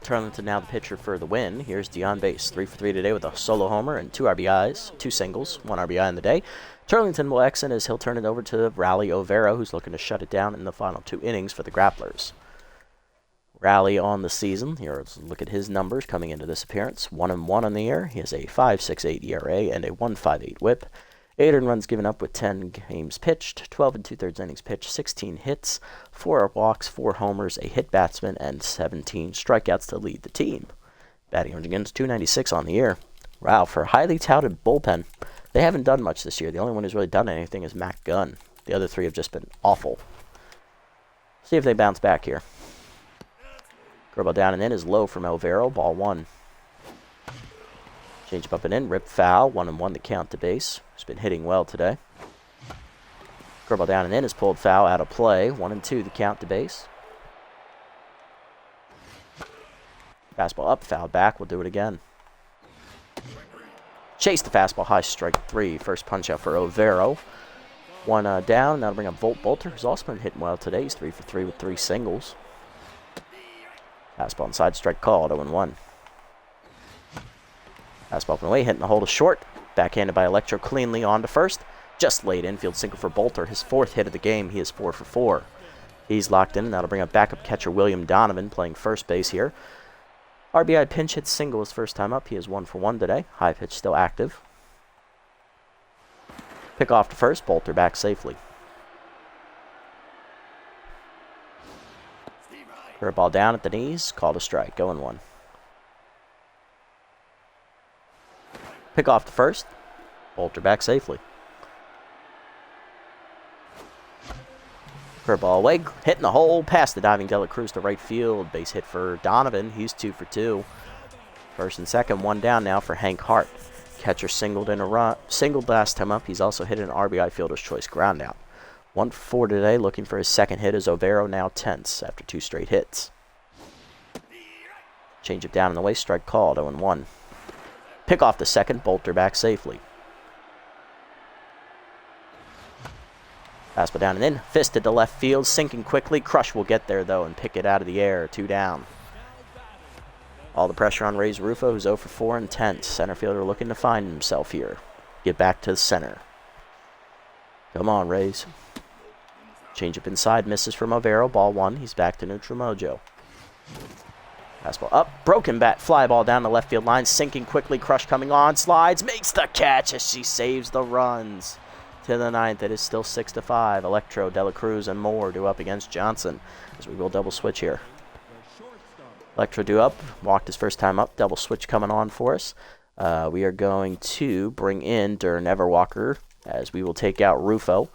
Speaker 1: Turlington now the pitcher for the win. Here's Dion Base, 3 for 3 today with a solo homer and 2 RBIs, 2 singles, 1 RBI in the day. Turlington will exit as he'll turn it over to Rally Overo, who's looking to shut it down in the final 2 innings for the Grapplers. Rally on the season. Here's a look at his numbers coming into this appearance. 1-1 on the year. He has a 5.68 ERA and a 1.58 WHIP. 8 earned runs given up with 10 games pitched, 12 2/3 innings pitched, 16 hits, 4 walks, 4 homers, a hit batsman, and 17 strikeouts to lead the team. Batting average against .296 on the year. Wow, for a highly touted bullpen. They haven't done much this year. The only one who's really done anything is Mac Gunn. The other 3 have just been awful. See if they bounce back here. Curveball down and in is low from Alvaro. Ball 1. Change up and in. Rip foul. 1-1 the count to base. He's been hitting well today. Curveball down and in is pulled foul out of play. 1-2 the count to base. Fastball up. Foul back. We'll do it again. Chase the fastball, high, strike 3. First punch out for Overo. One down. That'll bring up Volt Bolter, who's also been hitting well today. He's 3 for 3 with 3 singles. Fastball inside, strike called, 0-1. Fastball up and away, hitting the hole to short. Backhanded by Electro cleanly on to first. Just late infield single for Bolter, his 4th hit of the game. He is 4 for 4. He's locked in, and that'll bring up backup catcher William Donovan playing first base here. RBI pinch hit single his first time up. He is 1 for 1 today. High pitch still active. Pick off to first. Bolter back safely. Curveball down at the knees. Called a strike. 0-1. Pick off to first. Bolter back safely. Curveball away. Hitting the hole. Past the diving De La Cruz to right field. Base hit for Donovan. He's 2 for 2. First and second. One down now for Hank Hart. Catcher singled in a run. Singled last time up. He's also hit an RBI fielder's choice ground out. 1 for 4 today. Looking for his second hit is Overo, now tense after 2 straight hits. Change it down in the way. Strike called. 0-1. Pick off the second. Bolter back safely. Fastball down and in. Fisted to left field. Sinking quickly. Crush will get there, though, and pick it out of the air. 2 down. All the pressure on Ray's Rufo, who's 0 for 4 and tense. Center fielder looking to find himself here. Get back to the center. Come on, Rays. Change up inside. Misses from Overo. Ball 1. He's back to neutral mojo. Fastball up. Broken bat. Fly ball down the left field line. Sinking quickly. Crush coming on. Slides. Makes the catch as she saves the runs. To the 9th. It is still 6-5. Electro, De La Cruz, and Moore due up against Johnson. As we will double switch here. Electro due up. Walked his first time up. Double switch coming on for us. We are going to bring in Durr Neverwalker as we will take out Rufo.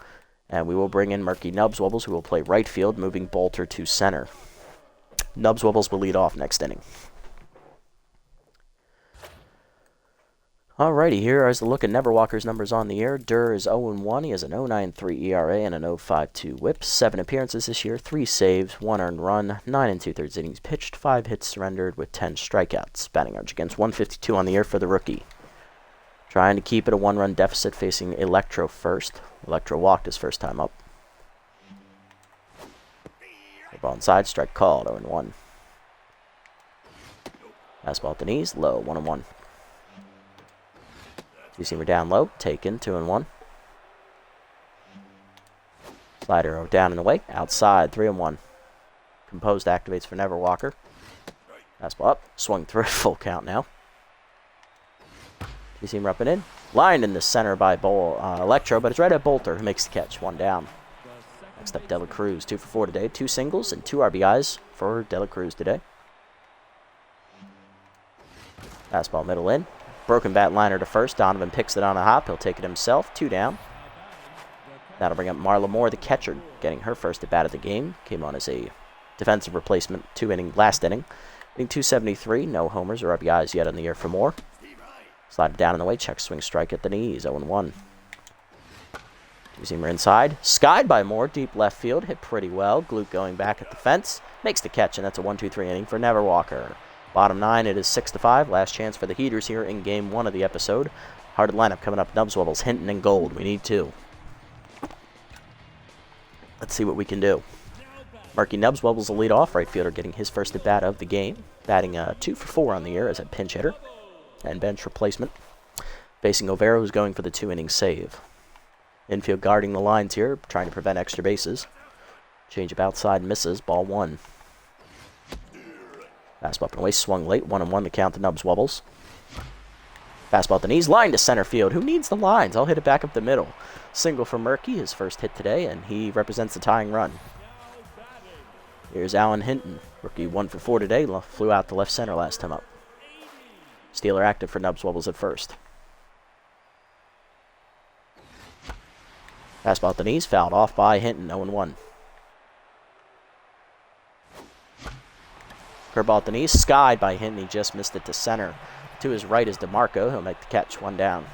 Speaker 1: And we will bring in Murky Nubswubbles, who will play right field, moving Bolter to center. Nubswubbles will lead off next inning. Alrighty, here is the look at Neverwalker's numbers on the air. Durr is 0-1. He has an 0.93 ERA and an 0.52 whip. 7 appearances this year, 3 saves, 1 earned run, 9 2/3 innings pitched, 5 hits surrendered with 10 strikeouts. Batting average against 152 on the year for the rookie. Trying to keep it a 1-run deficit, facing Electro first. Electro walked his first time up. Ball inside, strike called, 0-1. Fastball at the knees, low, 1-1. Two-seamer down low, taken, 2-1. Slider down and away, outside, 3-1. Composed activates for Neverwalker. Fastball up, swung through, full count now. Two-seamer up and in. Lined in the center by Electro, but it's right at Bolter, who makes the catch, 1 down. Next up, De La Cruz, 2 for 4 today. 2 singles and 2 RBIs for De La Cruz today. Fastball middle in. Broken bat liner to first. Donovan picks it on a hop. He'll take it himself. 2 down. That'll bring up Marla Moore, the catcher, getting her first at bat of the game. Came on as a defensive replacement last inning. Hitting 273. No homers or RBIs yet on the year for Moore. Slide down in the way. Check swing strike at the knees. 0-1. Two-seamer inside. Skied by Moore. Deep left field. Hit pretty well. Glute going back at the fence. Makes the catch, and that's a 1-2-3 inning for Neverwalker. Bottom 9, it is 6-5. Last chance for the Heaters here in Game 1 of the episode. Hearted lineup coming up. Nubswubbles, Hinton, and Gold. We need 2. Let's see what we can do. Murky Nubswubbles will lead off. Right fielder getting his first at bat of the game. Batting 2 for 4 on the year as a pinch hitter and bench replacement. Facing Overo, who's going for the 2-inning save. Infield guarding the lines here, trying to prevent extra bases. Change up outside, misses. Ball 1. Fastball up and away, swung late. 1-1 to count the Nubswubbles. Fastball at the knees, line to center field. Who needs the lines? I'll hit it back up the middle. Single for Murky, his first hit today, and he represents the tying run. Here's Alan Hinton. Rookie 1 for 4 today. Flew out to left center last time up. Steeler active for Nubswubbles at first. Fastball at the knees, fouled off by Hinton, 0-1. Curveball at the knees, skied by Hinton. He just missed it to center. To his right is DeMarco. He'll make the catch, 1 down.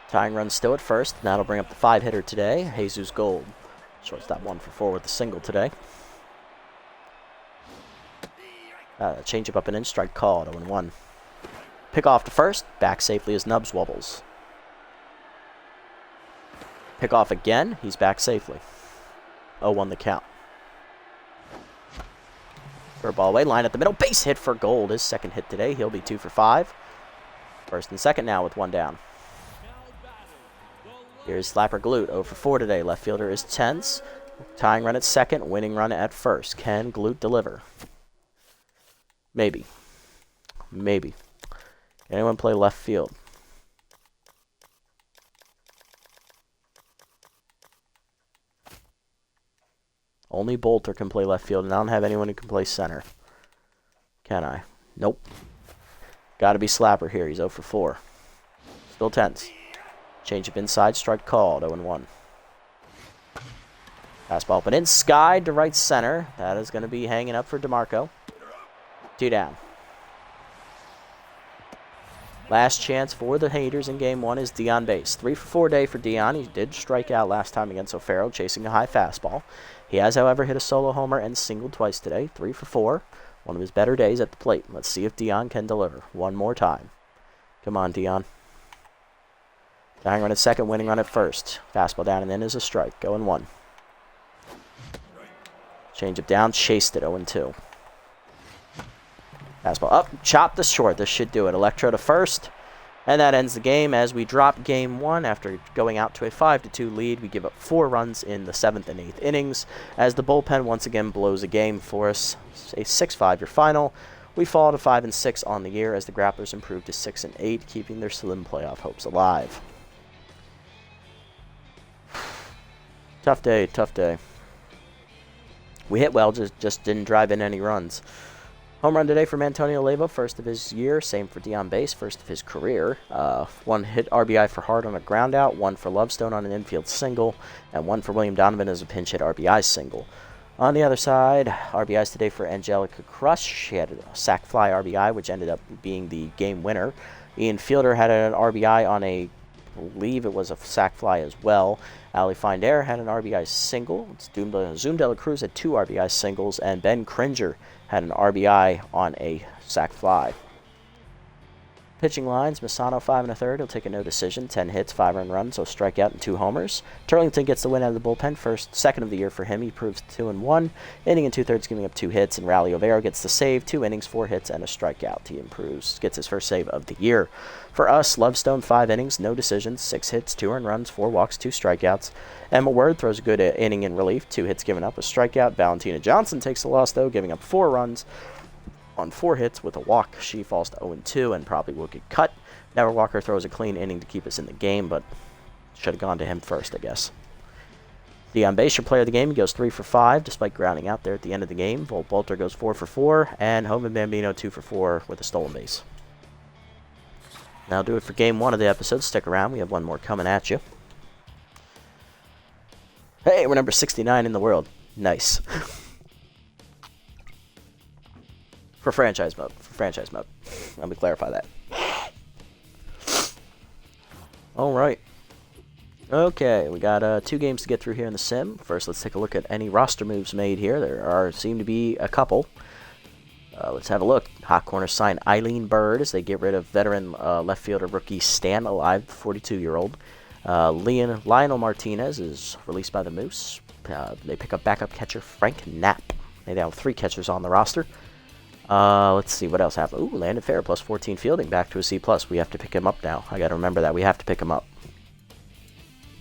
Speaker 1: Tying run still at first. That'll bring up the 5-hitter today, Jesus Gold. Shortstop 1 for 4 with the single today. Change up and in, strike called, 0-1. Pick off to first. Back safely as Nubs wobbles. Pick off again. He's back safely. 0-1 the count. For a ball away. Line at the middle. Base hit for Gold. His second hit today. He'll be 2 for 5. First and second now with 1 down. Here's Slapper Glute. 0 for 4 today. Left fielder is tense. Tying run at second. Winning run at first. Can Glute deliver? Maybe. Maybe. Anyone play left field? Only Bolter can play left field, and I don't have anyone who can play center. Can I? Nope. Got to be Slapper here. He's 0 for 4. Still tense. Change up inside. Strike called. 0-1. Fastball up and in. Skied to right center. That is going to be hanging up for DeMarco. 2 down. Last chance for the haters in game 1 is Dion base. 3 for 4 day for Dion. He did strike out last time against O'Farrell, chasing a high fastball. He has, however, hit a solo homer and singled twice today. 3 for 4. One of his better days at the plate. Let's see if Dion can deliver. One more time. Come on, Dion. Dying run at second, winning run at first. Fastball down and in is a strike. 0-1. Change up down, chased it. 0-2. Fastball up, chopped to short. This should do it. Electro to first. And that ends the game as we drop game 1 after going out to a 5-2 lead. We give up 4 runs in the 7th and 8th innings as the bullpen once again blows a game for us. A 6-5 your final. We fall to 5-6 on the year as the Grapplers improve to 6-8, keeping their slim playoff hopes alive. Tough day, tough day. We hit well, just didn't drive in any runs. Home run today from Antonio Leyva, first of his year. Same for Dion Base, first of his career. 1 hit RBI for Hart on a ground out, 1 for Lovestone on an infield single, and 1 for William Donovan as a pinch hit RBI single. On the other side, RBIs today for Angelica Crush. She had a sac fly RBI, which ended up being the game winner. Ian Fielder had an RBI on I believe it was a sac fly as well. Ali Findair had an RBI single. Zoom de la Cruz had 2 RBI singles, and Ben Cringer had an RBI on a sac fly. Pitching lines, Misano 5 1/3. He'll take a no decision. 10 hits, 5 earned runs, so strikeout and 2 homers. Turlington gets the win out of the bullpen. Second of the year for him. He proves 2-1. Inning and 2/3, giving up 2 hits. And Rally Overo gets the save. 2 innings, 4 hits, and a strikeout. He improves, gets his first save of the year. For us, Lovestone 5 innings, no decisions, 6 hits, 2 earned runs, 4 walks, 2 strikeouts. Emma Word throws a good inning in relief. 2 hits given up, a strikeout. Valentina Johnson takes the loss though, giving up 4 runs on 4 hits with a walk. She falls to 0-2 and probably will get cut. Never Walker throws a clean inning to keep us in the game, but should have gone to him first, I guess. Dion Base, your player of the game, he goes 3 for 5, despite grounding out there at the end of the game. Volt Bolter goes 4 for 4, and Homan Bambino 2 for 4 with a stolen base. That'll do it for game 1 of the episode. Stick around, we have one more coming at you. Hey, we're number 69 in the world. Nice. For franchise mode. Let me clarify that. Alright. Okay, we got 2 games to get through here in the sim. First, let's take a look at any roster moves made here. There seem to be a couple. Let's have a look. Hot Corner sign Eileen Bird as they get rid of veteran left fielder rookie Stan Alive, 42-year-old. Lionel Martinez is released by the Moose. They pick up backup catcher Frank Knapp. They now have 3 catchers on the roster. Let's see what else happened. Ooh, Landon Fair plus 14 fielding, back to a C+. We have to pick him up now. I got to remember that. We have to pick him up.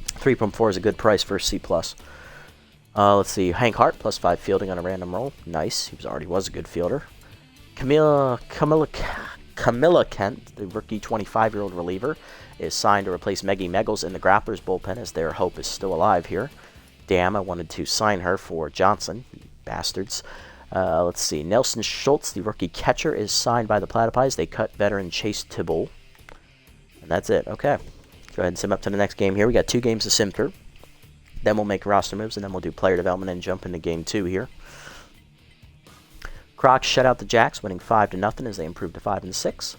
Speaker 1: 3.4 is a good price for a C+. Let's see. Hank Hart plus 5 fielding on a random roll. Nice. He already was a good fielder. Camilla Kent, the rookie 25-year-old reliever, is signed to replace Meggie Meggles in the Grapplers bullpen as their hope is still alive here. Damn, I wanted to sign her for Johnson. You bastards. Let's see. Nelson Schultz, the rookie catcher, is signed by the Platypus. They cut veteran Chase Thibault. And that's it. Okay. Go ahead and sim up to the next game here. We got 2 games to sim through. Then we'll make roster moves, and then we'll do player development and jump into game 2 here. Crocs shut out the Jacks, winning 5-0 as they improve to 5-6.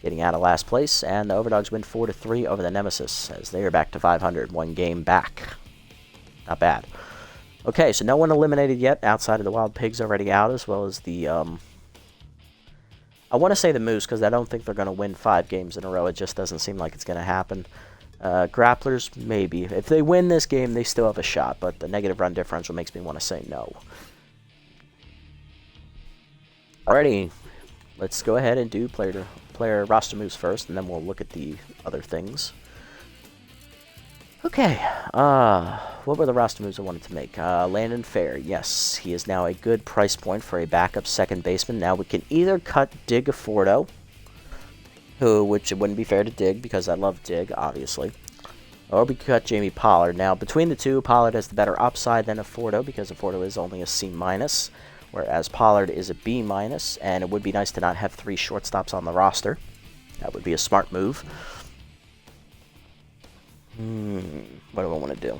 Speaker 1: Getting out of last place, and the Overdogs win 4-3 over the Nemesis as they are back to 500. 1 game back. Not bad. Okay, so no one eliminated yet outside of the Wild Pigs already out, as well as the I want to say the Moose because I don't think they're going to win 5 games in a row. It just doesn't seem like it's going to happen. Grapplers, maybe. If they win this game, they still have a shot, but the negative run differential makes me want to say no. Alrighty, let's go ahead and do player roster moves first, and then we'll look at the other things. Okay, what were the roster moves I wanted to make? Landon Fair, yes, he is now a good price point for a backup second baseman. Now we can either cut Dig Affordo, which it wouldn't be fair to Dig because I love Dig, obviously. Or we could cut Jamie Pollard. Now, between the two, Pollard has the better upside than Affordo because Affordo is only a C-, whereas Pollard is a B-, and it would be nice to not have 3 shortstops on the roster. That would be a smart move. What do I want to do?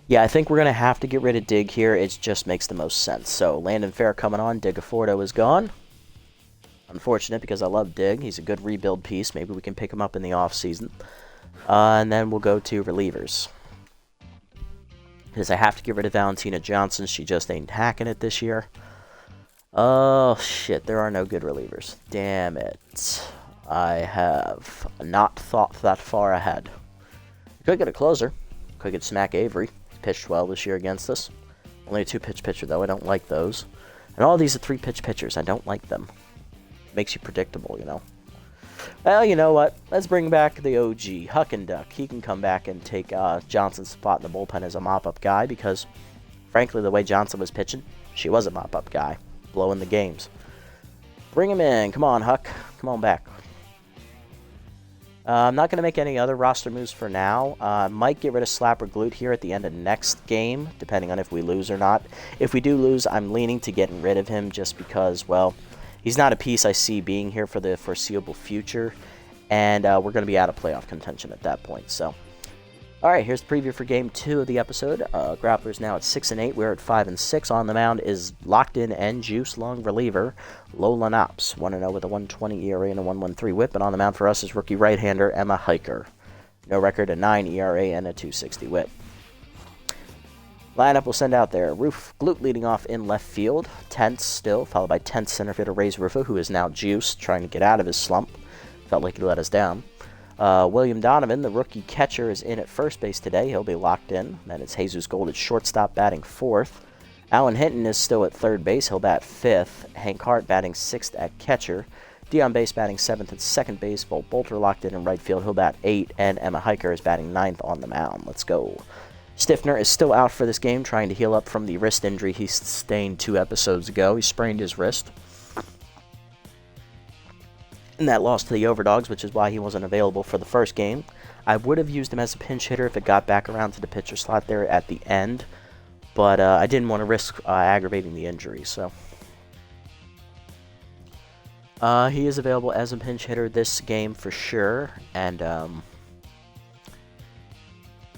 Speaker 1: Yeah, I think we're going to have to get rid of Dig here. It just makes the most sense. So, Landon Fair coming on. Dig Affordo is gone. Unfortunate because I love Dig. He's a good rebuild piece. Maybe we can pick him up in the offseason. And then we'll go to relievers. Because I have to get rid of Valentina Johnson. She just ain't hacking it this year. Oh, shit. There are no good relievers. Damn it. I have not thought that far ahead. Could get a closer. Could get Smack Avery. He pitched well this year against us. Only a 2-pitch pitcher, though. I don't like those. And all these are 3-pitch pitchers. I don't like them. Makes you predictable, you know. Well, you know what? Let's bring back the OG, Huck and Duck. He can come back and take Johnson's spot in the bullpen as a mop-up guy because, frankly, the way Johnson was pitching, she was a mop-up guy, blowing the games. Bring him in. Come on, Huck. Come on back. I'm not going to make any other roster moves for now. Might get rid of Slapper Glute here at the end of next game, depending on if we lose or not. If we do lose, I'm leaning to getting rid of him just because, well, he's not a piece I see being here for the foreseeable future, and we're going to be out of playoff contention at that point. So, all right, here's the preview for Game 2 of the episode. Grappler's now at 6-8. We're at 5-6. On the mound is locked-in and juice-long reliever Lola Knops, 1-0 with a 1.20 ERA and a 1.13 WHIP. And on the mound for us is rookie right-hander Emma Hiker. No record, a 9 ERA and a 2.60 WHIP. Lineup will send out there. Glute leading off in left field. Tense still, followed by 10th center fielder Ray's Rufo, who is now juiced, trying to get out of his slump. Felt like he let us down. William Donovan, the rookie catcher, is in at first base today. He'll be locked in. Then it's Jesus Gold at shortstop, batting 4th. Alan Hinton is still at third base. He'll bat 5th. Hank Hart batting 6th at catcher. Dion Base batting 7th at second base. Bolt Bolter locked in right field. He'll bat 8. And Emma Hiker is batting 9th on the mound. Let's go. Stiffner is still out for this game, trying to heal up from the wrist injury he sustained 2 episodes ago. He sprained his wrist. And that lost to the Overdogs, which is why he wasn't available for the first game. I would have used him as a pinch hitter if it got back around to the pitcher slot there at the end. But I didn't want to risk aggravating the injury, so. He is available as a pinch hitter this game for sure. And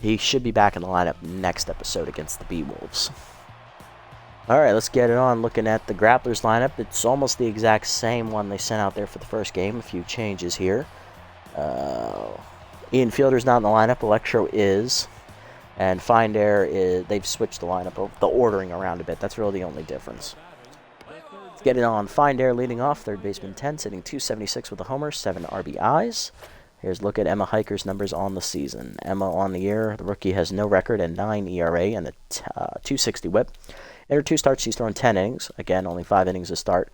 Speaker 1: he should be back in the lineup next episode against the Bee-Wolves. Alright, let's get it on. Looking at the Grapplers lineup, it's almost the exact same one they sent out there for the first game. A few changes here. Ian Fielder's not in the lineup. Electro is. And Find Air is. They've switched the lineup, the ordering around a bit. That's really the only difference. Let's get it on. Find Air leading off. Third baseman 10, sitting 276 with a homer, 7 RBIs. Here's a look at Emma Hiker's numbers on the season. Emma on the year, the rookie has no record, and 9 ERA and a 2.60 WHIP. In her 2 starts, she's thrown 10 innings. Again, only 5 innings to start.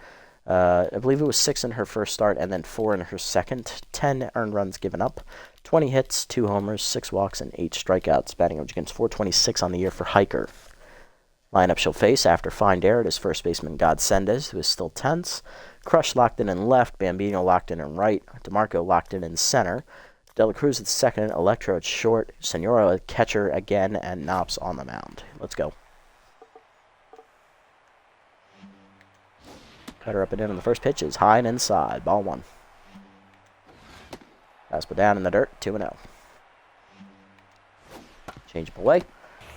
Speaker 1: I believe it was 6 in her first start and then 4 in her second. 10 earned runs given up. 20 hits, 2 homers, 6 walks, and 8 strikeouts. Batting average against .426 on the year for Hiker. Lineup she'll face after Find Air is first baseman Godsendes, who is still tense. Crush locked in left. Bambino locked in right. DeMarco locked in center. Dela Cruz at second. Electro at short. Senora at catcher again. And Knops on the mound. Let's go. Cutter up and in on the first pitch is high and inside. Ball 1. Fastball down in the dirt. 2-0. Change up away.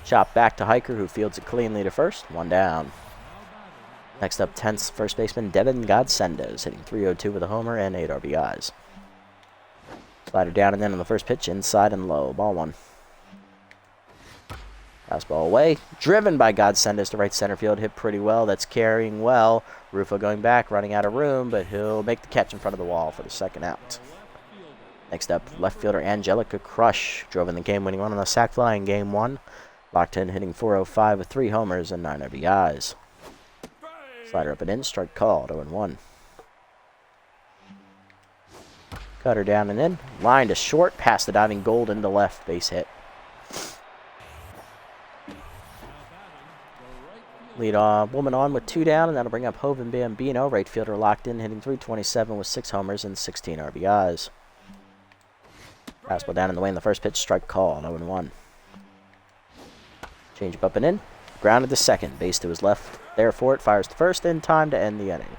Speaker 1: Chop back to Hiker, who fields it cleanly to first. 1 down. Next up, tense first baseman Devin Godsendes, hitting .302 with a homer and 8 RBIs. Slider down and in on the first pitch, inside and low. Ball 1. Fastball away. Driven by Godsendes to right center field. Hit pretty well. That's carrying well. Rufo going back, running out of room, but he'll make the catch in front of the wall for the second out. Next up, left fielder Angelica Crush drove in the game-winning run on a sac fly in Game 1. Locked in, hitting .405 with 3 homers and 9 RBIs. Slider up and in, strike called, 0-1. Cutter down and in, line to short, past the diving Gold into left, base hit. Lead woman on with 2 down, and that'll bring up Hovind Bambino, right fielder locked in, hitting .327 with 6 homers and 16 RBIs. Fastball down in the way in the first pitch, strike called, 0-1. Change up and in, grounded to second, base to his left, there for it, fires to first, in time to end the inning.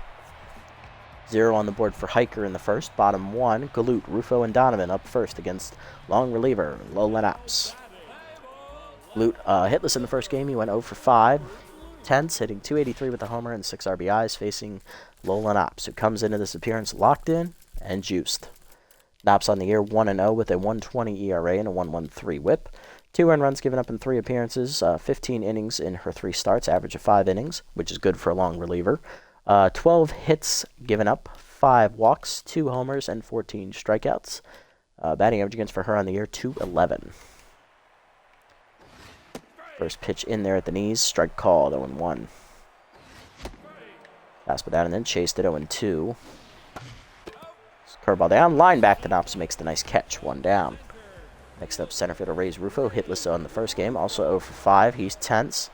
Speaker 1: 0 on the board for Hiker in the first, bottom 1, Galoot, Rufo, and Donovan up first against long reliever Lolan Apps. Galoot hitless in the first game, he went 0 for 5. Tense, hitting .283 with a homer and 6 RBIs, facing Lolan Apps, who comes into this appearance locked in and juiced. Knopps on the year 1-0 with a 1.20 ERA and a 1.13 whip. 2 earned runs given up in 3 appearances, 15 innings in her 3 starts, average of 5 innings, which is good for a long reliever. 12 hits given up, 5 walks, 2 homers, and 14 strikeouts. Batting average against for her on the year, .211. First pitch in there at the knees, strike called, 0-1. Fastball down and then chased at 0-2. Curveball down, line back to Knops, makes the nice catch, 1 down. Next up, center fielder Ray's Rufo, hitless on the first game, also 0 for 5. He's tense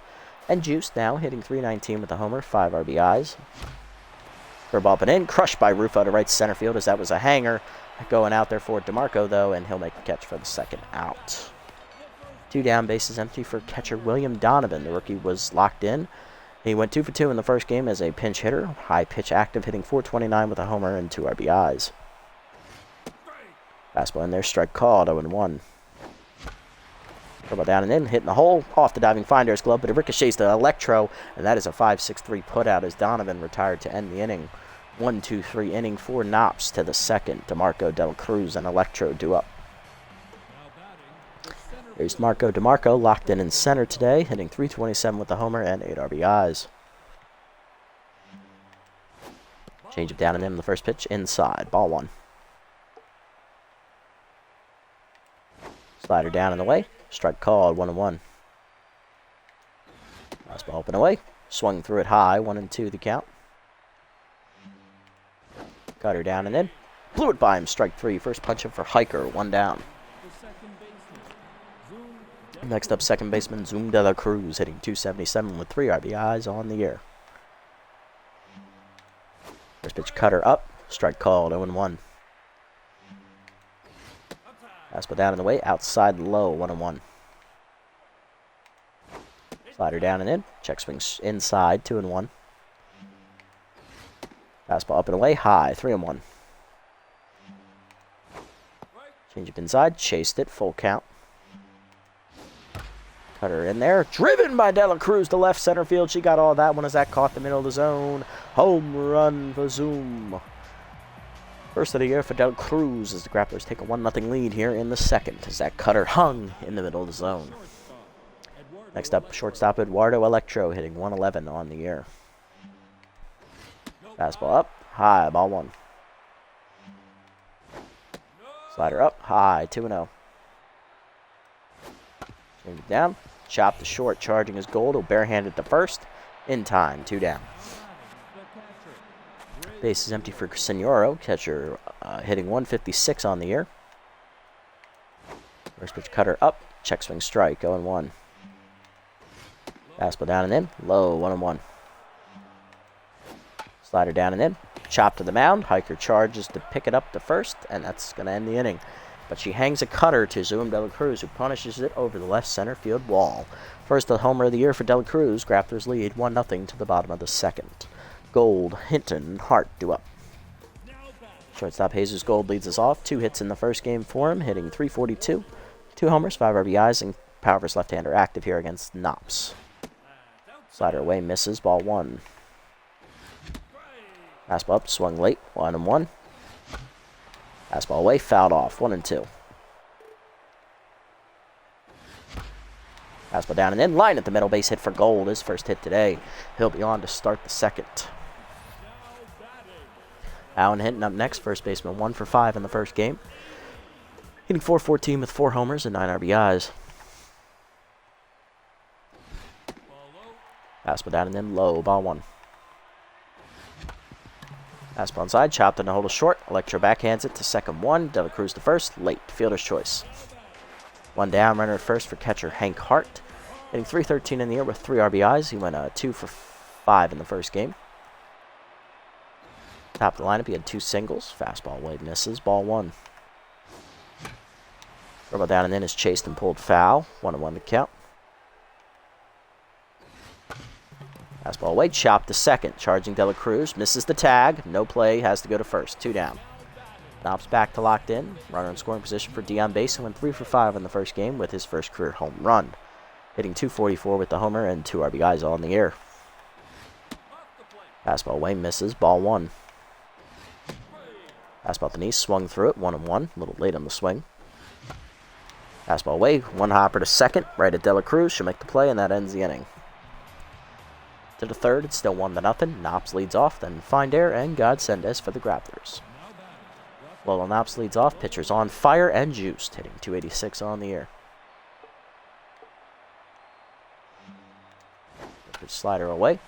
Speaker 1: and juiced now, hitting .319 with a homer, 5 RBIs. Curveball up and in, crushed by Rufo to right center field as that was a hanger. Going out there for DeMarco, though, and he'll make the catch for the second out. 2 down, bases empty for catcher William Donovan. The rookie was locked in. He went 2 for 2 in the first game as a pinch hitter. High pitch active, hitting .429 with a homer and 2 RBIs. Fastball in there, strike called, 0-1. Curveball down and in, hitting the hole, off the diving finder's glove, but it ricochets to Electro, and that is a 5.63 putout as Donovan retired to end the inning. 1-2-3 inning for Knops to the second. DeMarco, Del Cruz, and Electro due up. Here's Marco DeMarco, locked in center today, hitting .327 with a homer and 8 RBIs. Change it down and in the first pitch, inside, ball 1. Slider down and away, strike called, 1-1. Fastball up and away, swung through it high, 1-2 the count. Cutter down and in, blew it by him, strike 3. First punch up for Hiker, 1 down. Next up, second baseman Zoom de la Cruz, hitting .277 with 3 RBIs on the year. First pitch cutter up, strike called, 0-1. Fastball down in the way, outside low, 1-1. Slider down and in, check swing inside, 2-1. Fastball up and away, high, 3-1. Change up inside, chased it, full count. Cutter in there, driven by De La Cruz to left center field. She got all that one as that caught the middle of the zone. Home run for Zoom. First of the year for Del Cruz as the Grapplers take a 1-0 lead here in the second as that cutter hung in the middle of the zone. Next up, shortstop Eduardo Electro hitting .111 on the year. Fastball up, high, ball 1. Slider up, high, 2-0. Change it down, chop to short, charging his Gold, barehanded to first, in time, 2 down. Base is empty for Senoro, catcher hitting .156 on the year. First pitch cutter up, check swing strike, 0-1. Fastball down and in, low, 1-1. Slider down and in, chop to the mound, Hiker charges to pick it up to first, and that's going to end the inning. But she hangs a cutter to Zoom de la Cruz, who punishes it over the left center field wall. First, the homer of the year for De La Cruz. Grapplers lead 1-0 to the bottom of the second. Gold, Hinton, and Hart due up. Shortstop Jesus Gold leads us off. 2 hits in the first game for him, hitting .342. 2 homers, 5 RBIs, and power versus left-hander active here against Knops. Slider away, misses, ball 1. Fastball up, swung late, 1-1. Fastball away, fouled off, 1-2. Fastball down and in, line at the middle, base hit for Gold, his first hit today. He'll be on to start the second. Allen Hinton up next, first baseman 1 for 5 in the first game. Hitting .414 with 4 homers and 9 RBIs. Fastball down and in low, ball 1. Fastball inside, chopped in the hold to short. Electro backhands it to second 1. De La Cruz to first, late, fielder's choice. 1 down, runner at first for catcher Hank Hart. Hitting .313 in the year with 3 RBIs. He went 2 for 5 in the first game. Top of the lineup, he had 2 singles. Fastball away, misses, ball 1. Curveball down and in is chased and pulled foul. 1-1 to count. Fastball away, chopped to second. Charging De La Cruz, misses the tag. No play, has to go to first. 2 down. Knopf's back to locked in. Runner in scoring position for Dion Basin went 3 for 5 in the first game with his first career home run. Hitting .244 with the homer and 2 RBIs all in the air. Fastball away, misses, ball 1. Fastball at the knee, swung through it, 1-1. A little late on the swing. Fastball away, 1 hopper to second, right at De La Cruz. She'll make the play, and that ends the inning. To the third, it's still 1-0. Knops leads off, then Find Air and Godsendez for the Grapplers. Lolo Knops leads off, pitcher's on fire and juiced, hitting .286 on the air. Slider away.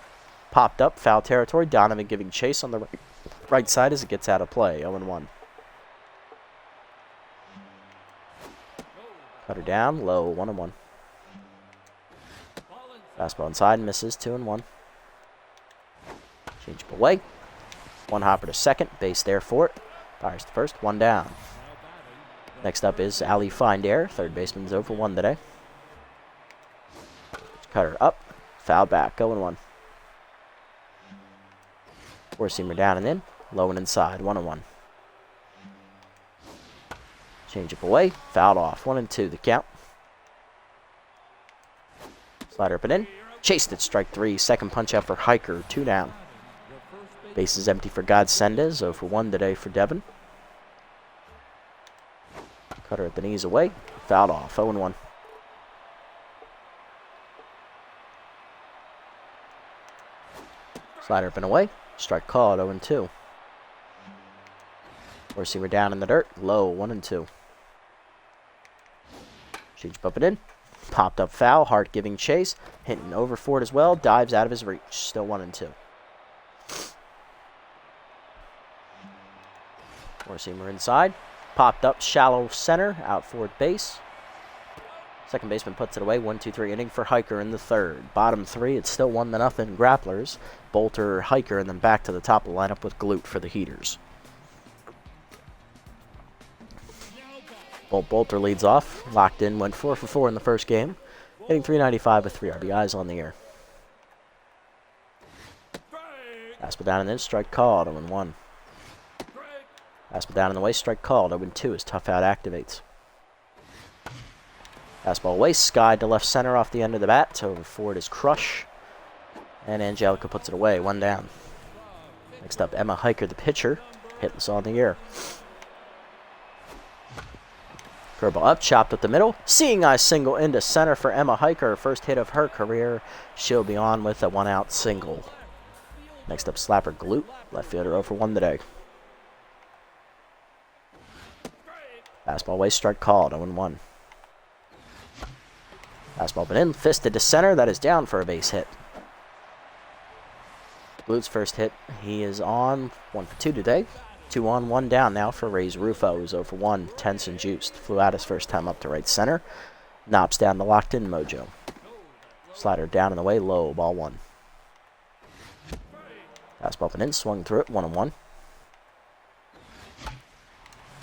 Speaker 1: Popped up, foul territory. Donovan giving chase on the right side as it gets out of play, 0-1. Cutter down, low, 1-1. Fastball inside, misses, 2-1. Change up away. 1 hopper to second, base there for it. Fires to first, 1 down. Next up is Ali Find Air. Third baseman is 0 for 1 today. Cutter up, foul back, 0-1. Four-seamer down and in, low and inside, 1-1. Change up away, fouled off, 1-2 the count. Slider up and in, chased it, strike 3. Second punch out for Hiker, 2 down. Base is empty for Godsendez, 0 for 1 today for Devin. Cutter at the knees away, fouled off, 0-1. Slider up and away, strike called, 0-2. Four-seamer down in the dirt, low, 1-2. Change up and in, popped up foul, Hart giving chase, hitting over for it as well, dives out of his reach, still 1-2. Four-seamer inside, popped up shallow center, out forward base. Second baseman puts it away, 1-2-3 inning for Hiker in the third. Bottom 3, it's still 1-0 Grapplers. Bolter, Hiker, and then back to the top of the lineup with Glute for the Heaters. Bolter leads off, locked in, went 4 for 4 in the first game, hitting .395 with 3 RBIs on the year. Fastball down and in, strike called, 0-1. Fastball down in the way, strike called, 0-2 as tough out activates. Fastball away, skied to left center off the end of the bat. To over forward is Crush. And Angelica puts it away, 1 down. Next up, Emma Hiker, the pitcher. Hitless on the air. Curveball up, chopped up the middle. Seeing eye single into center for Emma Hiker. First hit of her career. She'll be on with a 1-out single. Next up, Slapper Glute. Left fielder 0 for 1 today. Fastball away, strike called, 0-1. Fastball but in, fisted to center. That is down for a base hit. Glute's first hit. He is on 1 for 2 today. 2 on, 1 down now for Ray's Rufo, who's 0 for 1. Tense and juiced. Flew out his first time up to right center. Knops down the locked in mojo. Slider down and away, low, ball 1. Fastball up and in, swung through it, 1-1.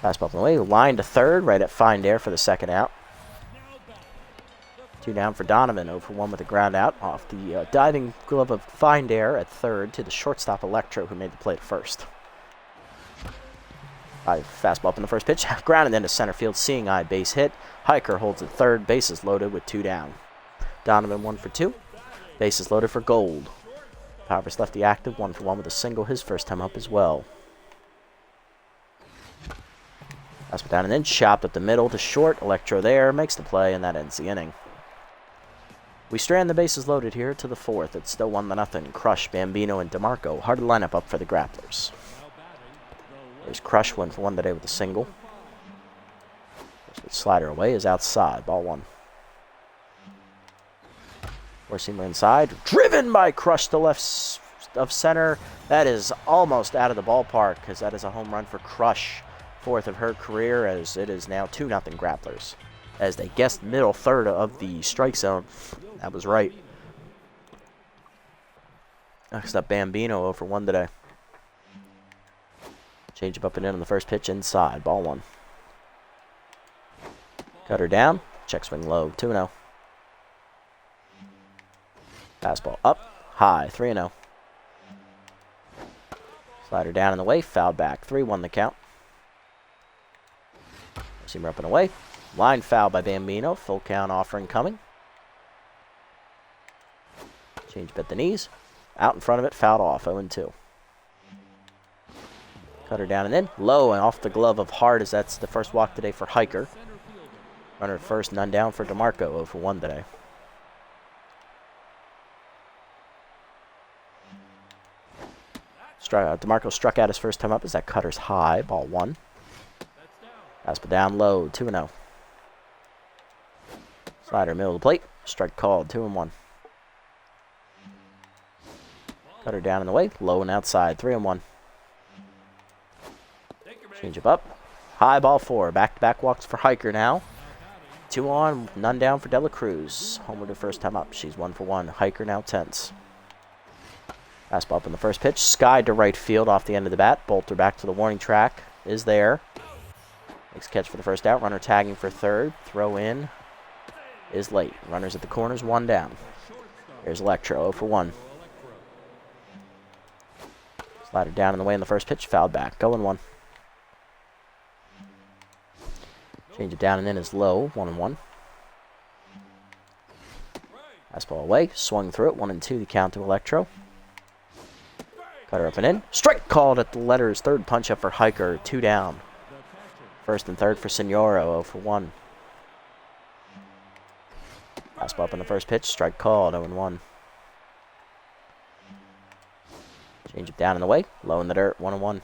Speaker 1: Fastball up and away, line to third, right at Find Air for the second out. 2 down for Donovan, 0 for 1 with a ground out off the diving glove of Find Air at third to the shortstop Electro, who made the play at first. Fastball up in the first pitch, grounded into center field, seeing eye base hit. Hiker holds at third, bases loaded with 2 down. Donovan 1 for 2, bases loaded for Gold. Powers lefty active, 1 for 1 with a single, his first time up as well. Fastball down and in, chopped up the middle to short. Electro there, makes the play, and that ends the inning. We strand the bases loaded here to the 4th. It's still 1-0. Crush, Bambino, and DeMarco. Hard lineup up for the Grapplers. There's Crush, win for one today with a single. Slider away is outside, ball 1. Four-seamer inside, driven by Crush to left of center. That is almost out of the ballpark because that is a home run for Crush, 4th of her career, as it is now 2-0 Grapplers. As they guessed middle third of the strike zone. That was right. Next up, Bambino 0 for 1 today. Change up and in on the first pitch inside, ball 1. Cutter down, check swing low, 2-0. Fastball up, high, 3-0. Slider down and away, foul back, 3-1 the count. Seamer up and away. Line foul by Bambino, full count offering coming. Change up at the knees. Out in front of it, fouled off, 0-2. Cutter down and in, low and off the glove of Hart, as that's the first walk today for Hiker. Runner at first, none down for DeMarco, 0 for 1 today. DeMarco struck out his first time up as that cutter's high, ball 1. Fastball down low, 2-0. Slider middle of the plate, strike called, 2-1. Cutter down in the way, low and outside, 3-1. Change up, high, ball 4. Back-to-back walks for Hiker now. 2 on, none down for Dela Cruz. Homer the first time up, she's 1 for 1. Hiker now tense. Fastball up in the first pitch, skied to right field off the end of the bat. Bolter back to the warning track, is there. Makes catch for the first out, runner tagging for third. Throw in is late. Runners at the corners, 1 down. Here's Electro, 0 for 1. Slider down in the way in the first pitch, fouled back, 0-1. Change it down and in is low, 1-1. Fastball away, swung through it, 1-2 the count to Electro. Cutter up and in. Strike called at the letters, third punch up for Hiker, 2 down. First and third for Senora, 0 for 1. Fastball up in the first pitch, strike called, 0-1. Change it down in the way, low in the dirt, 1-1.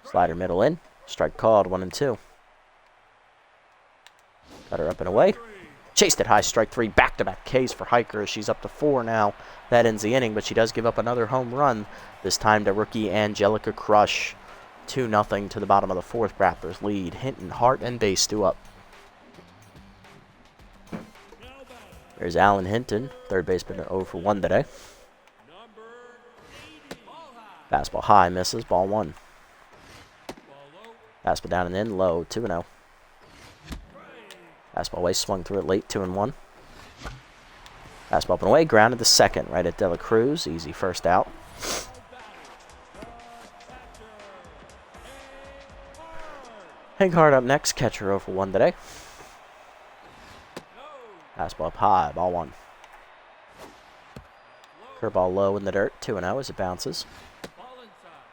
Speaker 1: Slider middle in, strike called, 1-2. Cutter up and away. Chased it high, strike 3, back-to-back Ks for Hiker as she's up to 4 now. That ends the inning, but she does give up another home run, this time to rookie Angelica Crush. 2-0 to the bottom of the 4th. Grapplers lead. Hinton, Hart, and Base 2 up. There's Alan Hinton, third baseman, 0 for 1 today. Fastball high, misses, ball 1. Fastball down and in, low, 2-0. Fastball away, swung through it late, 2-1. Fastball up and away, grounded to second, right at Dela Cruz. Easy first out. Hank Hart up next, catcher 0 for 1 today. Fastball up high, ball 1. Curveball low in the dirt, 2-0 as it bounces.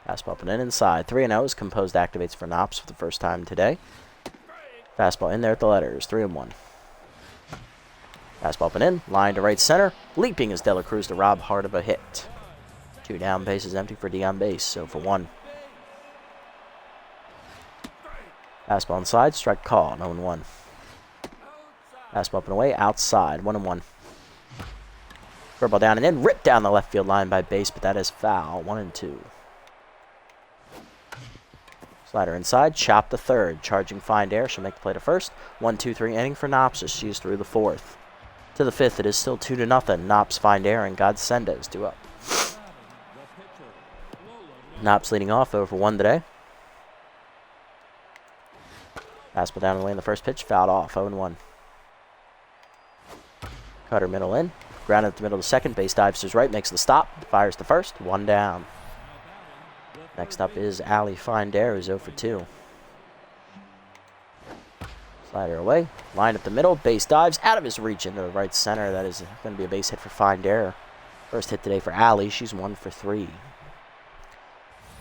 Speaker 1: Fastball up and in inside, 3-0 as Composed activates for Knops for the first time today. Fastball in there at the letters, 3-1. Fastball up and in, line to right center. Leaping is Dela Cruz to rob Hart of a hit. 2 down, bases empty for D on base, 0 for 1. Fastball inside, strike call, 0-1. Fastball up and away, outside, 1-1. Curveball down and in, ripped down the left field line by Base, but that is foul, 1-2. Slider inside, chop to third, charging Find Air, she'll make the play to first. 1-2-3 inning for Knops as she's through the 4th. To the 5th, it is still 2-0. Knops, Find Air, and God Sendez 2 up. Knops leading off, 0 for 1 today. Fastball down the lane, the first pitch, fouled off, 0-1. Cutter middle in, grounded at the middle of the second, base dives to his right, makes the stop, fires the first, 1 down. Next up is Allie Find Air, who's 0 for 2. Slider away, line up the middle, base dives out of his reach into the right center. That is going to be a base hit for Find Air. First hit today for Allie, she's 1 for 3.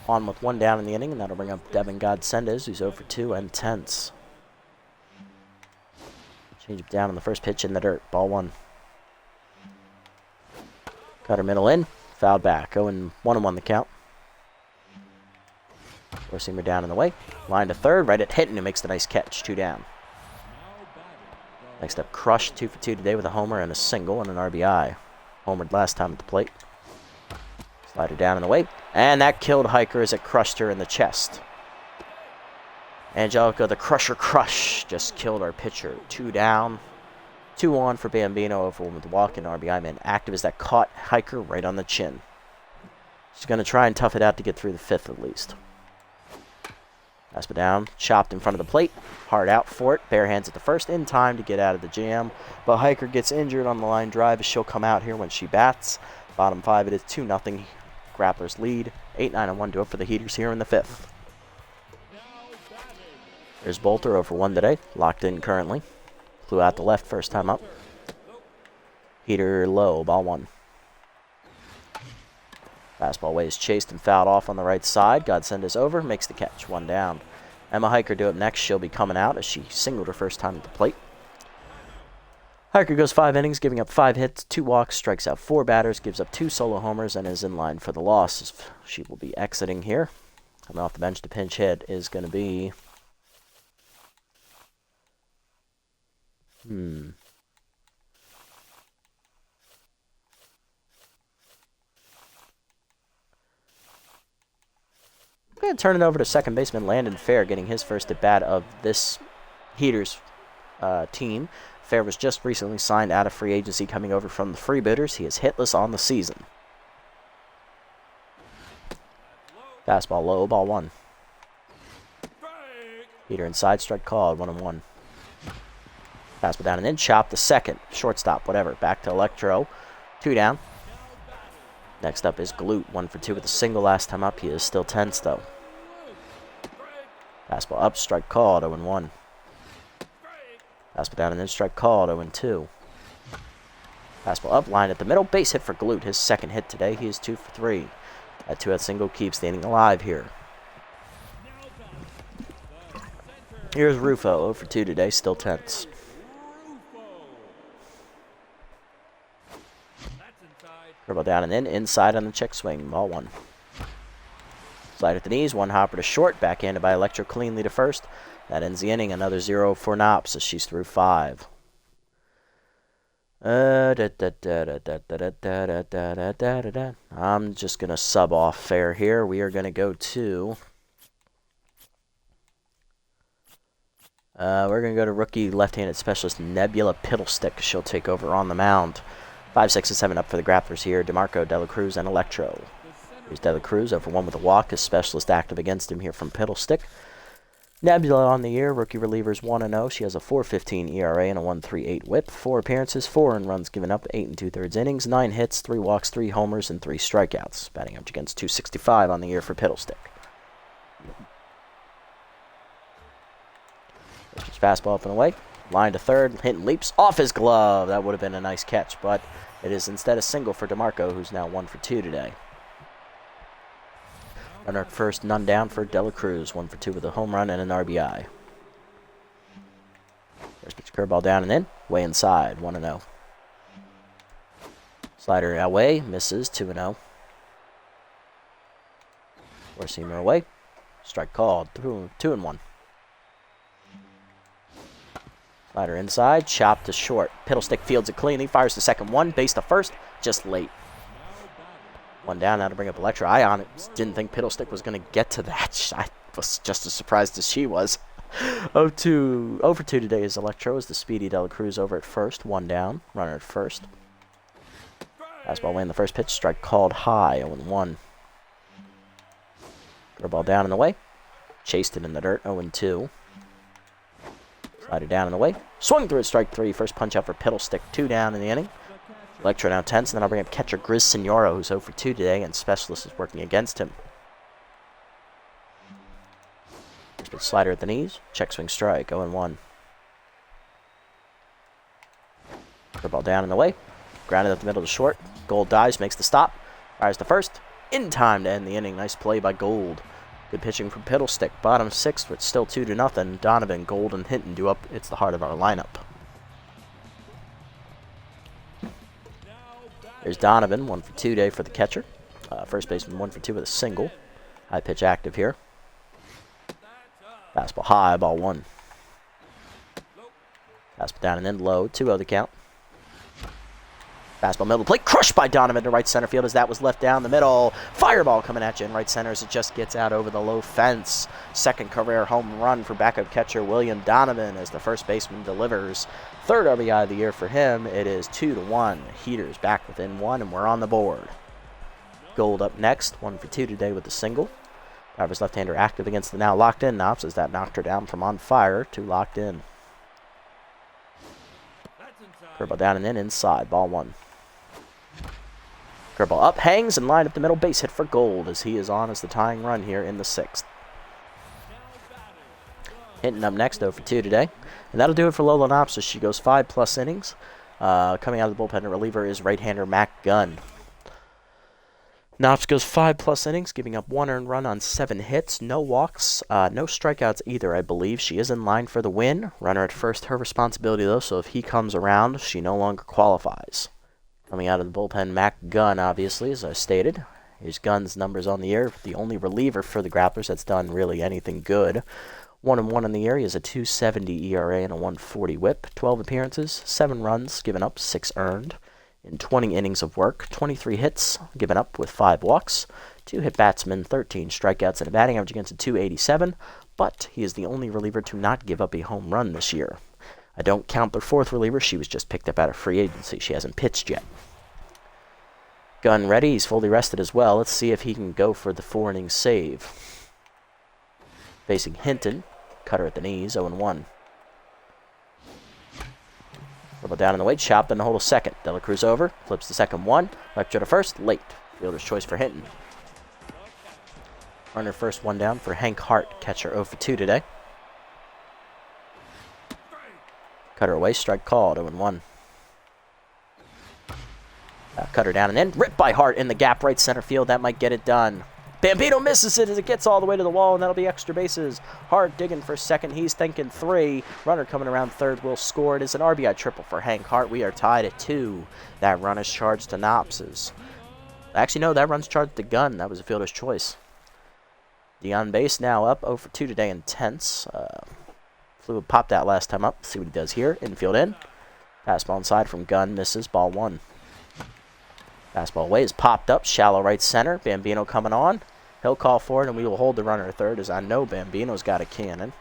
Speaker 1: On with 1 down in the inning, and that'll bring up Devin Godsendez, who's 0 for 2 and tense. Change it down on the first pitch in the dirt, ball 1. Cutter middle in, fouled back, 0-1 the count. Four-seamer down in the way. Line to third, right at Hinton, who makes the nice catch. 2 down. Next up, Crush, 2 for 2 today with a homer and a single and an RBI. Homered last time at the plate. Slider down in the way. And that killed Hiker as it crushed her in the chest. Angelica, the Crusher Crush, just killed our pitcher. 2 down. 2 on for Bambino over with the walk and RBI man. Active as that caught Hiker right on the chin. She's going to try and tough it out to get through the 5th at least. Fastball down, chopped in front of the plate. Hard out for it. Bare hands at the first in time to get out of the jam. But Hiker gets injured on the line drive as she'll come out here when she bats. Bottom 5, it is 2-0. Grapplers lead. 8-9-1 to up for the Heaters here in the 5th. There's Bolter over 1 today. Locked in currently. Flew out the left first time up. Heater low, ball 1. Fastball away is chased and fouled off on the right side. Godsend is over, makes the catch. 1 down. Emma Hiker do up next. She'll be coming out as she singled her first time at the plate. Hiker goes 5 innings, giving up 5 hits, 2 walks, strikes out 4 batters, gives up 2 solo homers, and is in line for the loss. She will be exiting here. Coming off the bench to pinch hit is going to be... I'm going to turn it over to second baseman Landon Fair, getting his first at-bat of this Heaters team. Fair was just recently signed out of free agency, coming over from the Freebooters. He is hitless on the season. Fastball low, ball 1. Heater inside, strike called, 1-1. Fastball down and in, chop the second. Shortstop, whatever. Back to Electro. 2 down. Next up is Glute, 1 for 2 with a single last time up. He is still tense, though. Fastball up, strike called, 0-1. Fastball down and then strike called, 0-2. Fastball up, line at the middle. Base hit for Glute, his second hit today. He is 2 for 3. That 2-out single keeps the inning alive here. Here's Rufo, 0 for 2 today, still tense. Curveball down and in, inside on the check swing, ball 1. Slide at the knees, 1 hopper to short, backhanded by Electro cleanly to first. That ends the inning, another 0 for Knops as she's through 5. I'm just going to sub off Fair here. We are going to go to... we're going to go to rookie left-handed specialist Nebula Piddlestick. She'll take over on the mound. 5, 6, and 7 up for the Grapplers here. DeMarco, Dela Cruz, and Electro. Here's Dela Cruz over 1 with a walk. His specialist active against him here from Piddlestick. Nebula on the year. Rookie relievers 1-0. She has a 4.15 ERA and a 1.38 whip. 4 appearances, 4 earned runs given up, 8 2/3 innings, 9 hits, 3 walks, 3 homers, and 3 strikeouts. Batting up against .265 on the year for Piddlestick. Just fastball up and away. Line to third. Hinton leaps off his glove. That would have been a nice catch, but it is instead a single for DeMarco, who's now 1 for 2 today. Runner at first, none down for Dela Cruz. 1 for 2 with a home run and an RBI. First pitch curveball down and in. Way inside. 1-0. Slider away. Misses. 2-0. Four-seamer away. Strike called. 2-1. Slider inside, chopped to short. Piddlestick fields it cleanly, fires the second one, base to first, just late. 1 down, now to bring up Electro. I honestly didn't think Piddlestick was going to get to that. I was just as surprised as she was. 0 for 2 today is Electro, as the speedy Dela Cruz over at first. 1 down, runner at first. Fastball away in the first pitch, strike called high, 0-1. Curveball down in the way, chased it in the dirt, 0-2. Slider down and away. Swung through it, strike 3. First punch out for Piddlestick. 2 down in the inning. Electro now tense, and then I'll bring up catcher Grizz Senora, who's 0 for 2 today, and specialist is working against him. First pitch slider at the knees. Check swing strike. 0-1. Curveball down in the way. Grounded up the middle to short. Gold dives, makes the stop. Fires the first. In time to end the inning. Nice play by Gold. Good pitching from Piddlestick. Bottom 6, but still 2-0. Donovan, Gold, and Hinton do up. It's the heart of our lineup. There's Donovan, 1 for 2 day for the catcher. First baseman, 1 for 2 with a single. High pitch active here. Fastball high, ball 1. Fastball down and in low, 2-0 the count. Fastball middle of the plate, crushed by Donovan to right center field as that was left down the middle. Fireball coming at you in right center as it just gets out over the low fence. Second career home run for backup catcher William Donovan as the first baseman delivers. Third RBI of the year for him. It is 2-1. Heaters back within 1, and we're on the board. Gold up next, 1 for 2 today with a single. Driver's left-hander active against the now locked-in Knops as that knocked her down from on fire to locked in. Curveball down and in, inside, ball 1. Curveball up, hangs, and lined up the middle, base hit for Gold as he is on as the tying run here in the 6th. Hinton up next, 0 for 2 today. And that'll do it for Lola Knops as she goes 5+ innings. Coming out of the bullpen, a reliever is right-hander Mac Gunn. Knops goes 5+ innings, giving up 1 earned run on 7 hits, no walks, no strikeouts either, I believe. She is in line for the win. Runner at first, her responsibility though, so if he comes around, she no longer qualifies. Coming out of the bullpen, Mac Gunn, obviously, as I stated. Here's Gunn's numbers on the year. The only reliever for the Grapplers that's done really anything good. 1-1 in the year. He has a 2.70 ERA and a 1.40 whip. 12 appearances, 7 runs, given up, 6 earned. In 20 innings of work, 23 hits, given up with 5 walks. 2 hit batsmen, 13 strikeouts, and a batting average against a 287. But he is the only reliever to not give up a home run this year. I don't count their 4th reliever. She was just picked up out of free agency. She hasn't pitched yet. Gunn ready. He's fully rested as well. Let's see if he can go for the 4-inning save. Facing Hinton. Cutter at the knees, 0-1. Dribble down in the weight, chopped in the hold of second. Dela Cruz over, flips the second 1. Left to first, late. Fielder's choice for Hinton. Runner first, 1 down for Hank Hart. Catcher 0 for 2 today. Cutter away, strike called, 0-1. Cutter down and in, ripped by Hart in the gap right center field. That might get it done. Bambino misses it as it gets all the way to the wall, and that'll be extra bases. Hart digging for second. He's thinking 3. Runner coming around third will score. It is an RBI triple for Hank Hart. We are tied at 2. That run is charged to Knops's. Actually, no, that run's charged to Gunn. That was a fielder's choice. The on base now up 0 for 2 today in tenths. Fluid popped that last time up. See what he does here. Infield in. Fastball inside from Gunn. Misses. Ball 1. Fastball away is popped up. Shallow right center. Bambino coming on. He'll call for it, and we will hold the runner at third, as I know Bambino's got a cannon.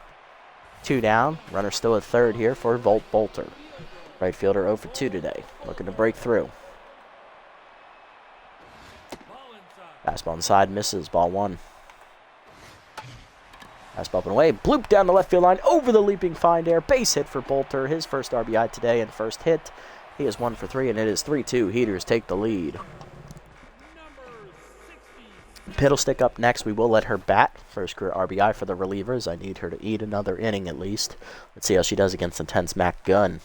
Speaker 1: 2 down. Runner still at third here for Volt Bolter. Right fielder 0 for 2 today. Looking to break through. Fastball inside. Misses. Ball 1. Fastball up and away. Bloop down the left field line. Over the leaping find air. Base hit for Bolter. His first RBI today and first hit. He is 1 for 3, and it is 3-2. Heaters take the lead. Piddlestick up next. We will let her bat. First career RBI for the relievers. I need her to eat another inning at least. Let's see how she does against intense Mac Gunn.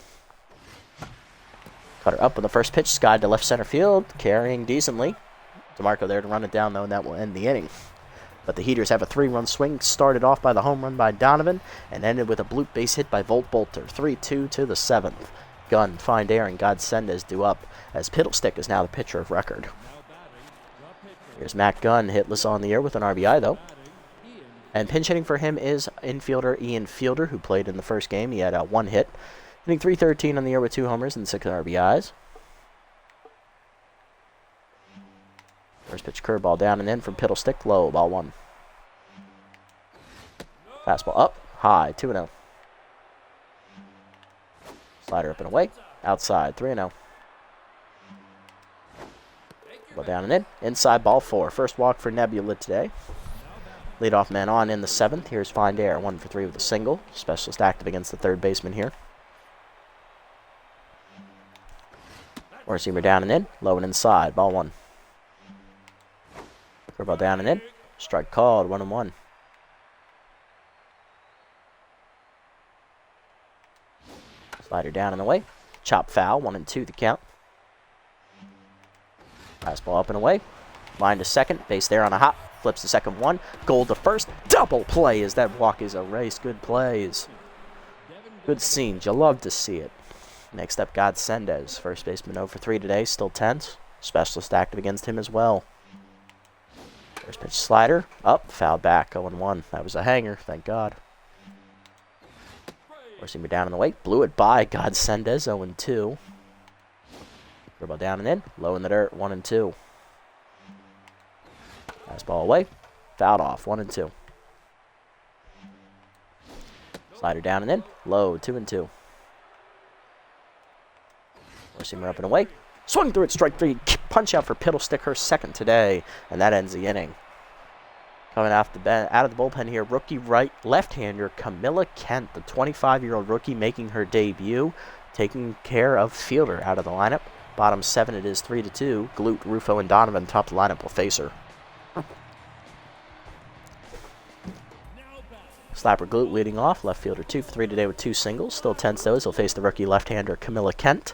Speaker 1: Cut her up with the first pitch. Skied to left center field. Carrying decently. DeMarco there to run it down, though, and that will end the inning. But the Heaters have a 3-run swing. Started off by the home run by Donovan and ended with a bloop base hit by Volt Bolter. 3-2 to the 7th. Gunn, find air, and Godsendez do up as Piddlestick is now the pitcher of record. Here's Mac Gunn, hitless on the air with an RBI, though. And pinch hitting for him is infielder Ian Fielder, who played in the first game. He had 1 hit, hitting .313 on the year with 2 homers and 6 RBIs. First pitch curveball down and in from Piddlestick, low, ball 1. Fastball up, high, 2-0. Slider up and away, outside, 3-0. Ball down and in, inside, ball 4. First walk for Nebula today. Leadoff man on in the 7th. Here's Find Air, 1 for 3 with a single. Specialist active against the third baseman here. Four-seamer down and in, low and inside, ball 1. Curveball down and in, strike called, 1-1. Slider down and away. Chop foul, 1-2 the count. Fastball up and away. Line to second. Base there on a hop. Flips the second 1. Goal to first. Double play as that walk is erased. Good plays. Good scenes. You love to see it. Next up, Godsendez. First baseman 0 for 3 today. Still tense. Specialist active against him as well. First pitch slider. Up. Foul back. 0-1. That was a hanger. Thank God. Four-seamer down and away. Blew it by Godsendez, 0-2. Curveball down and in. Low in the dirt, 1-2. Fastball away. Fouled off, 1-2. Slider down and in. Low, 2-2. Four-seamer up and away. Swung through it, strike three. Punch out for Piddlestick, her second today. And that ends the inning. Coming out of the bullpen here, rookie left-hander Camilla Kent, the 25-year-old rookie making her debut, taking care of Fielder out of the lineup. Bottom 7, it is 3-2. Glute, Rufo, and Donovan top the lineup will face her. Slapper Glute leading off, left fielder 2 for 3 today with 2 singles. Still tense though as he'll face the rookie left-hander Camilla Kent.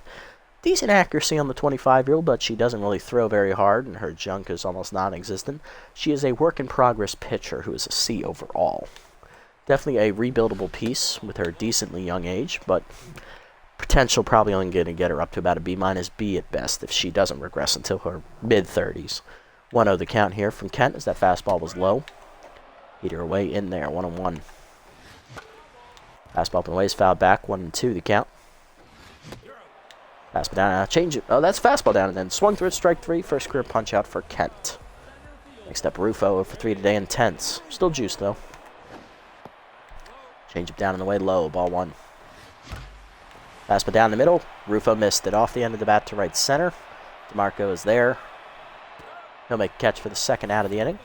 Speaker 1: Decent accuracy on the 25-year-old, but she doesn't really throw very hard, and her junk is almost non-existent. She is a work-in-progress pitcher who is a C overall. Definitely a rebuildable piece with her decently young age, but potential probably only going to get her up to about a B-B at best if she doesn't regress until her mid-30s. 1-0 the count here from Kent as that fastball was low. Heater away in there, 1-1. Fastball up and away is fouled back, 1-2 the count. Fastball down, change it. Oh, that's fastball down and then swung through it, strike 3. First career punch out for Kent. Next up, Rufo for 3 today, intense. Still juiced though. Change it down in the way, low, ball 1. Fastball down the middle. Rufo missed it off the end of the bat to right center. DeMarco is there. He'll make a catch for the second out of the inning.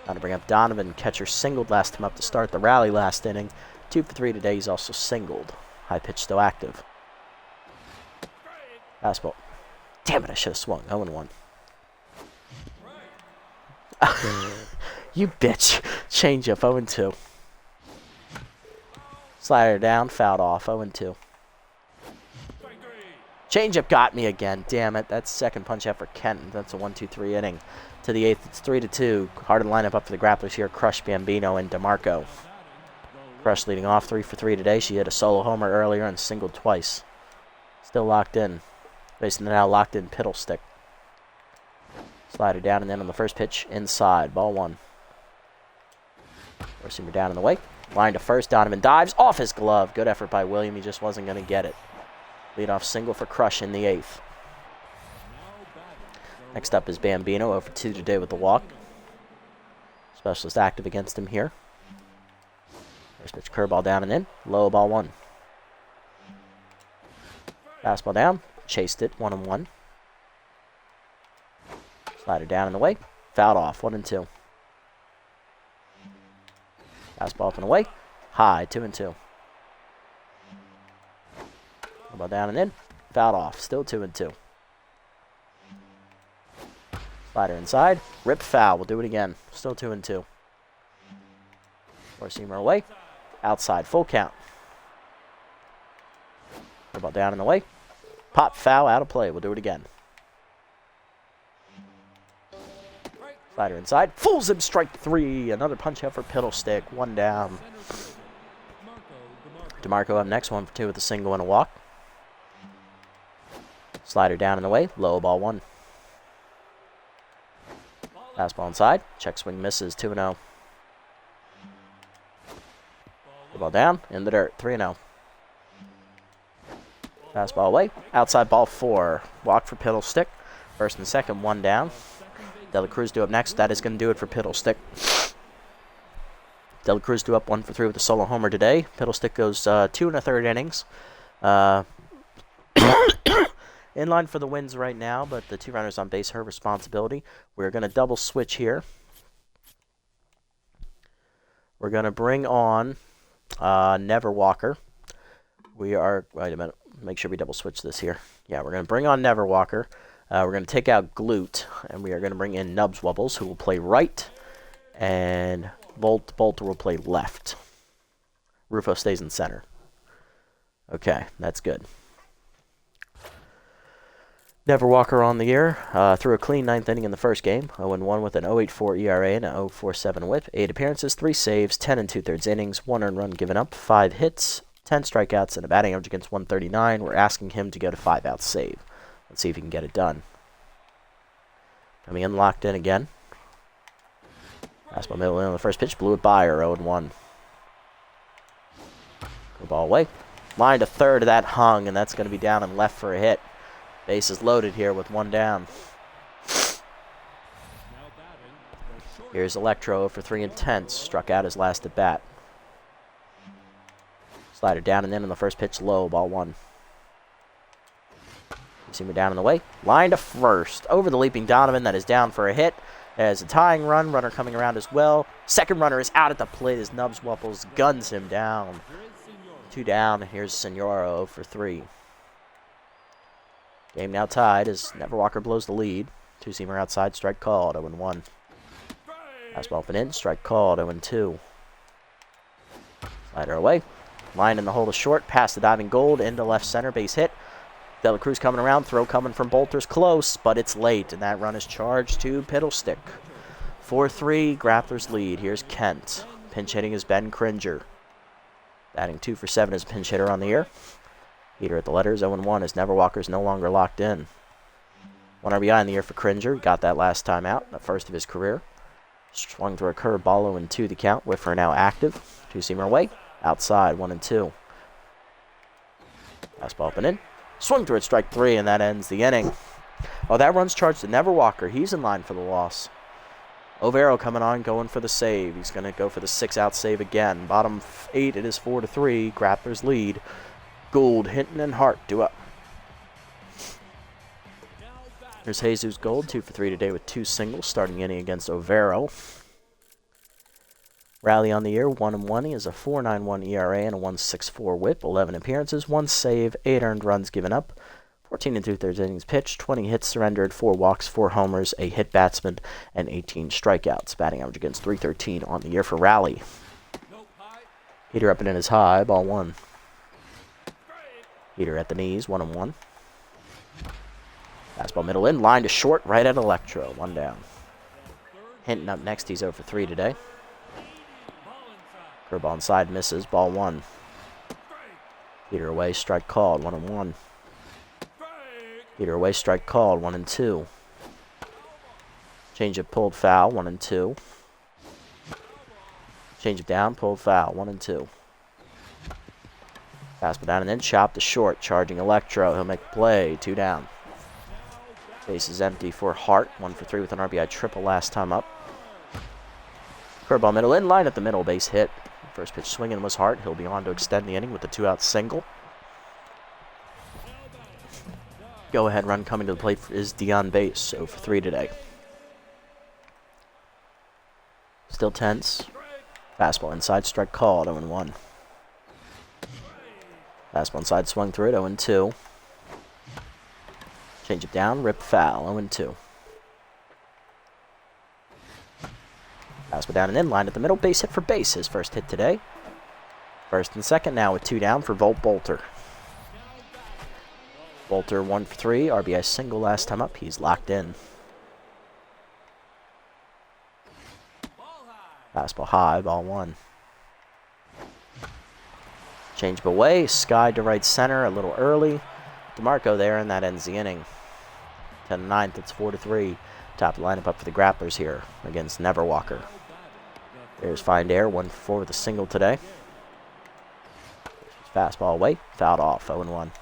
Speaker 1: Now to bring up Donovan. Catcher singled last time up to start the rally last inning. 2 for 3 today. He's also singled. High pitch still active. Fastball. Damn it, I should have swung. 0-1. You bitch. Change up. 0-2. Slider down. Fouled off. 0-2. Changeup got me again. Damn it. That's second punch out for Kenton. That's a 1-2-3 inning. To the 8th, it's 3-2. Hard to line up for the grapplers here. Crush, Bambino, and DeMarco. Crush leading off 3 for 3 today. She hit a solo homer earlier and singled twice. Still locked in. Facing the now locked in Piddlestick. Slider down and in on the first pitch. Inside. Ball 1. Four-seamer down in the way. Line to first. Donovan dives off his glove. Good effort by William. He just wasn't going to get it. Leadoff single for Crush in the 8th. Next up is Bambino, over 2 today with the walk. Specialist active against him here. First pitch curveball down and in. Low, ball 1. Fastball down. Chased it, 1-1. Slider down in the way. Fouled off, 1-2. Fastball up and away. High, 2-2. Ball down and in. Fouled off. Still 2-2. Slider inside. Rip foul. We'll do it again. Still 2-2. Four-seamer away. Outside. Full count. Ball down in the way. Pop foul. Out of play. We'll do it again. Slider inside. Fools him. Strike 3. Another punch out for Piddlestick. 1 down. DeMarco up next. 1 for 2 with a single and a walk. Slider down in the way. Low, ball 1. Fastball inside. Check swing misses. 2-0. Ball down. In the dirt. 3-0. Fastball away. Outside ball 4. Walk for Piddlestick. First and second. 1 down. Dela Cruz due up next. That is going to do it for Piddlestick. Dela Cruz due up 1 for 3 with a solo homer today. Piddlestick goes 2 1/3 innings. In line for the wins right now, but the 2 runners on base, her responsibility. We're going to double switch here. We're going to bring on Never Walker. Wait a minute. Make sure we double switch this here. Yeah, we're going to bring on Never Walker. We're going to take out Glute, and we are going to bring in Nubs Wubbles, who will play right, and Bolter will play left. Rufo stays in center. Okay, that's good. Never Walker on the year. Threw a clean 9th inning in the first game. 0-1 with an 0.84 ERA and an 0.47 whip. 8 appearances, 3 saves, 10 2/3 innings, 1 earned run given up, 5 hits, 10 strikeouts, and a batting average against 139. We're asking him to go to 5-out save. Let's see if he can get it done. Coming in, locked in again. Fastball middle in on the first pitch. Blew it by her, 0-1. Ball away. Line to third, that hung, and that's going to be down and left for a hit. Bases loaded here with one down. Here's Electro for 3 and 10. Struck out his last at bat. Slider down and in on the first pitch, low, ball 1. Seamer down in the way. Line to first. Over the leaping Donovan, that is down for a hit. There's a tying run. Runner coming around as well. Second runner is out at the plate as Nubs Wupples guns him down. 2 down. Here's Senora for 3. Game now tied as Neverwalker blows the lead. Two-seamer outside, strike called, 0-1. Fastball up and in, strike called, 0-2. Slider away. Line in the hole to short, past the diving Gold, into left center, base hit. De La Cruz coming around, throw coming from Bolter's close, but it's late, and that run is charged to Piddlestick. 4-3, Grapplers lead. Here's Kent. Pinch hitting is Ben Cringer. Batting 2 for 7 as pinch hitter on the year. Heater at the letters, 0-1 as Neverwalker's no longer locked in. 1 RBI in the year for Cringer. Got that last time out, the first of his career. Swung through a curveball, 0-2 the count. Whiffer now active. Two-seamer away. Outside, 1-2. Fastball up and in. Swung through it, strike 3, and that ends the inning. Oh, that run's charged to Neverwalker. He's in line for the loss. Overo coming on, going for the save. He's going to go for the 6-out save again. Bottom 8, it is 4-3. Grapplers lead. Gould, Hinton, and Hart due up. Here's Jesus Gold, 2 for 3 today with 2 singles, starting inning against Overo. Rally on the year, 1-1. He has a 4.91 ERA and a 1.64 WHIP, 11 appearances, 1 save, 8 earned runs given up, 14 2/3 innings pitched, 20 hits surrendered, 4 walks, 4 homers, a hit batsman, and 18 strikeouts. Batting average against .313 on the year for Rally. Heater up and in is high, ball 1. Heater at the knees, 1-1. Fastball middle in, line to short, right at Electro, 1 down. Hinton up next, he's 0 for 3 today. Curveball inside, misses, ball 1. Heater away, strike called, 1-1. Heater away, strike called, 1-2. Changeup pulled foul, 1-2. Changeup down, pulled foul, 1-2. Fastball down and then chop to short, charging Electro. He'll make the play, 2 down. Base is empty for Hart, 1 for 3 with an RBI triple last time up. Curveball middle in, line at the middle, base hit. First pitch swinging was Hart. He'll be on to extend the inning with a 2-out single. Go-ahead run coming to the plate is Dion Base, 0 for 3 today. Still tense. Fastball inside, strike called, 0-1. Fastball inside, swung through it, 0-2. Change it down, rip foul, 0-2. Fastball down and in, line at the middle, base hit for base, his first hit today. First and second now with 2 down for Volt Bolter. Bolter 1 for 3, RBI single last time up, he's locked in. Fastball high, ball 1. Change away, Sky to right center, a little early. DeMarco there, and that ends the inning. 10-9, it's 4-3. Top lineup up for the Grapplers here against Neverwalker. There's Find Air, 1 for 4 with a single today. Fastball away, fouled off, 0-1.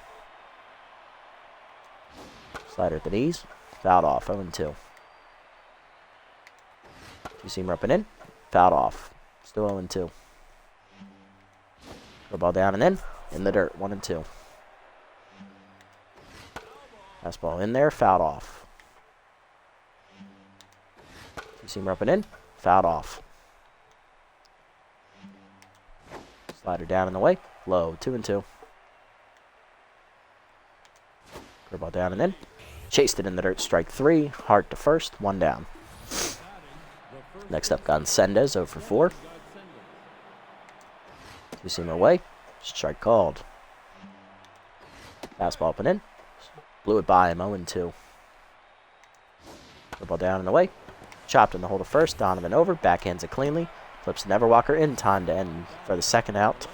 Speaker 1: Slider at the knees, fouled off, 0-2. Two-seamer up and in, fouled off, still 0-2. Ball down and in the dirt, 1-2. Fastball in there, fouled off. Two-seamer up and in, fouled off. Slider down in the way, low, 2-2. Curveball down and in. Chased it in the dirt, strike 3. Hart to first, 1 down. Next up, Gonzendez, 0 for 4. Two-seamer away, strike called. Fastball up and in. Blew it by him, 0-2. Curveball down and away. Chopped in the hole to first, Donovan over, backhands it cleanly. Flips Neverwalker in time to end for the 2nd out.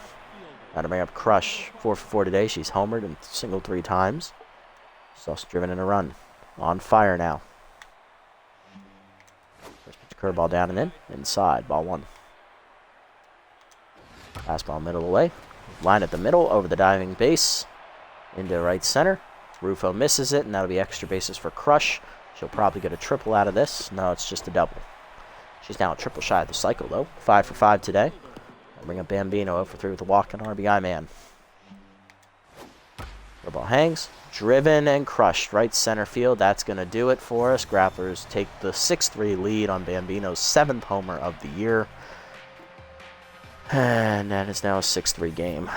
Speaker 1: Now to bring up Crush, 4 for 4 today. She's homered and singled 3 times. She's also driven in a run. On fire now. First pitch curveball down and in. Inside, ball 1. Fastball middle away. Line at the middle, over the diving base, into right center. Rufo misses it, and that'll be extra bases for Crush. She'll probably get a triple out of this. No, it's just a double. She's now a triple shy of the cycle, though. 5 for 5 today. I'll bring up Bambino 0 for 3 with a walk and RBI man. The ball hangs. Driven and crushed. Right center field. That's going to do it for us. Grapplers take the 6-3 lead on Bambino's 7th homer of the year. And that is now a 6-3 game.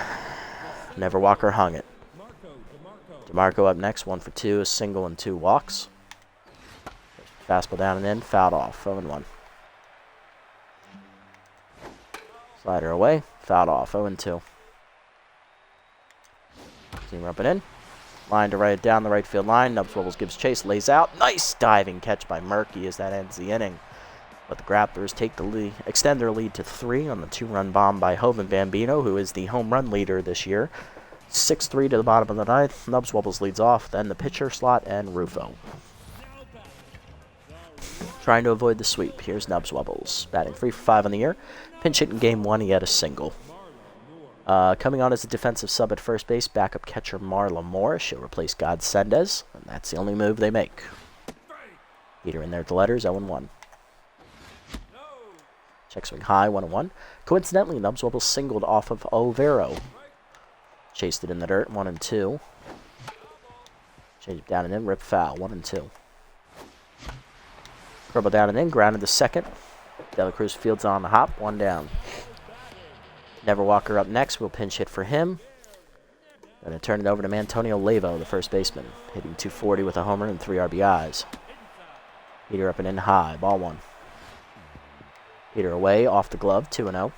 Speaker 1: Never Walker hung it. DeMarco up next. 1 for 2. A single and 2 walks. Fastball down and in. Fouled off. 0-1. Slider away. Fouled off. 0-2. Team up and in. Line to right down the right field line. Nubs Wobbles gives chase. Lays out. Nice diving catch by Murky as that ends the inning. But the Grapplers take the lead, extend their lead to 3 on the 2-run bomb by Hovind Bambino, who is the home run leader this year. 6-3 to the bottom of the ninth. Nubs Wobbles leads off. Then the pitcher slot and Rufo. Trying to avoid the sweep. Here's Nubs Wobbles. Batting 3 for 5 on the year. Pinch hit in game 1. He had a single. Coming on as a defensive sub at first base, backup catcher Marla Moore. She'll replace God Sendez, and that's the only move they make. Heater in there at the letters, 0-1. Check swing high, 1-1. Coincidentally, Nubs Wobbles singled off of Overo. Chased it in the dirt, 1-2. Change it down and in, rip foul, 1-2. Curveball down and in, grounded to second. Dela Cruz fields on the hop, 1 down. Never Walker up next. We'll pinch hit for him. Going to turn it over to Antonio Lavo, the first baseman, hitting .240 with a homer and 3 RBIs. Heater up and in high. Ball 1. Heater away, off the glove, 2-0.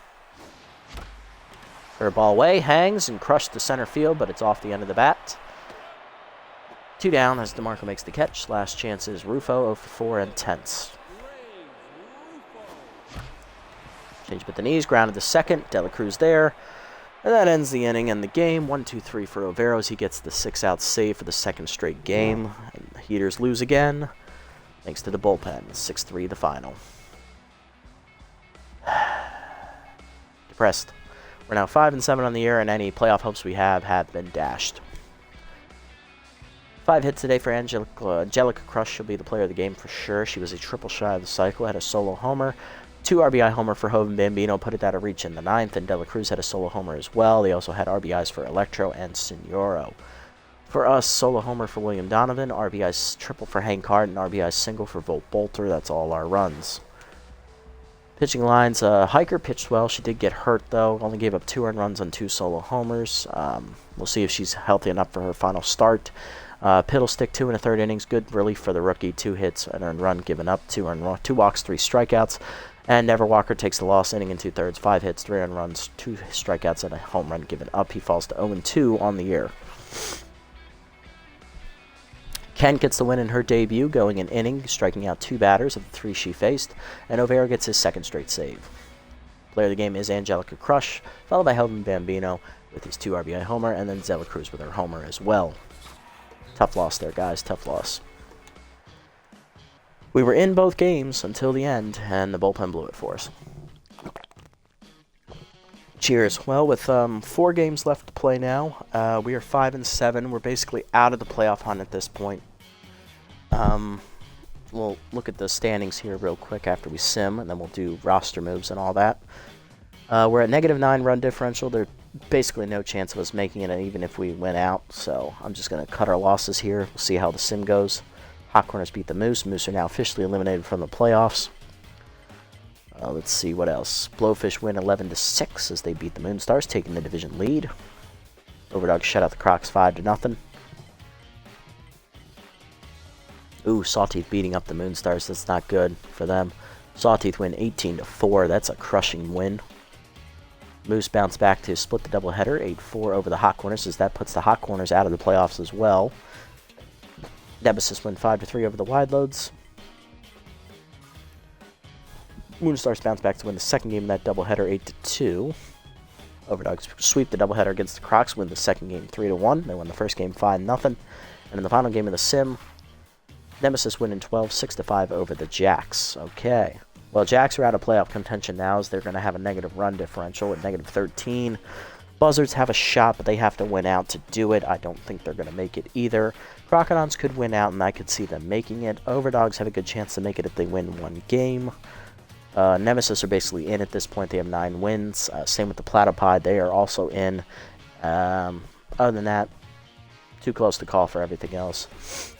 Speaker 1: Curveball away, hangs and crushed to center field, but it's off the end of the bat. 2 down as DeMarco makes the catch. Last chance is Rufo, 0 for 4 and tenths. Change with the knees, grounded to second. Dela Cruz there. And that ends the inning and the game. 1-2-3 for Overo as he gets the 6-out save for the 2nd straight game. And the Heaters lose again, thanks to the bullpen. 6-3 the final. Depressed. We're now 5-7 on the year, and any playoff hopes we have been dashed. 5 hits today for Angelica Crush. She'll be the player of the game for sure. She was a triple shy of the cycle, had a solo homer. 2 RBI homer for Hovind Bambino, put it out of reach in the 9th, and Dela Cruz had a solo homer as well. They also had RBIs for Electro and Signoro. For us, solo homer for William Donovan, RBIs triple for Hank Hart, and RBIs single for Volt Bolter. That's all our runs. Pitching lines, Hiker pitched well. She did get hurt, though. Only gave up 2 earned runs on 2 solo homers. We'll see if she's healthy enough for her final start. Piddlestick, 2 1/3 innings. Good relief for the rookie. 2 hits, an earned run given up. 2 walks, 3 strikeouts. And Never Walker takes the loss, inning in 2/3. 5 hits, 3 earned runs, 2 strikeouts, and a home run given up. He falls to 0-2 on the year. Ken gets the win in her debut, going an inning, striking out 2 batters of the 3 she faced, and Overo gets his 2nd straight save. Player of the game is Angelica Crush, followed by Hovind Bambino with his 2 RBI homer, and then Dela Cruz with her homer as well. Tough loss there, guys. Tough loss. We were in both games until the end, and the bullpen blew it for us. Cheers. Well, with 4 games left to play now, we are 5-7. We're basically out of the playoff hunt at this point. We'll look at the standings here real quick after we sim, and then we'll do roster moves and all that. We're at -9 run differential. There's basically no chance of us making it even if we went out, so I'm just going to cut our losses here. We'll see how the sim goes. Hot Corners beat the Moose. Moose are now officially eliminated from the playoffs. Let's see what else. Blowfish win 11-6 as they beat the Moonstars, taking the division lead. Overdogs shut out the Crocs 5-0. Ooh, Sawteeth beating up the Moonstars. That's not good for them. Sawteeth win 18-4. That's a crushing win. Moose bounce back to split the doubleheader, 8-4 over the Hot Corners, as that puts the Hot Corners out of the playoffs as well. Nemesis win 5-3 over the Wide Loads. Moonstars bounce back to win the 2nd game of that doubleheader, 8-2. Overdogs sweep the doubleheader against the Crocs, win the 2nd game 3-1. They won the 1st game 5-0. And in the final game of the sim, Nemesis win in 12, 6-5 over the Jacks. Okay. Well, Jacks are out of playoff contention now as they're going to have a negative run differential at -13. Buzzards have a shot, but they have to win out to do it. I don't think they're going to make it either. Crocodons could win out, and I could see them making it. Overdogs have a good chance to make it if they win one game. Nemesis are basically in at this point. They have 9 wins. Same with the Platypod. They are also in. Other than that, too close to call for everything else.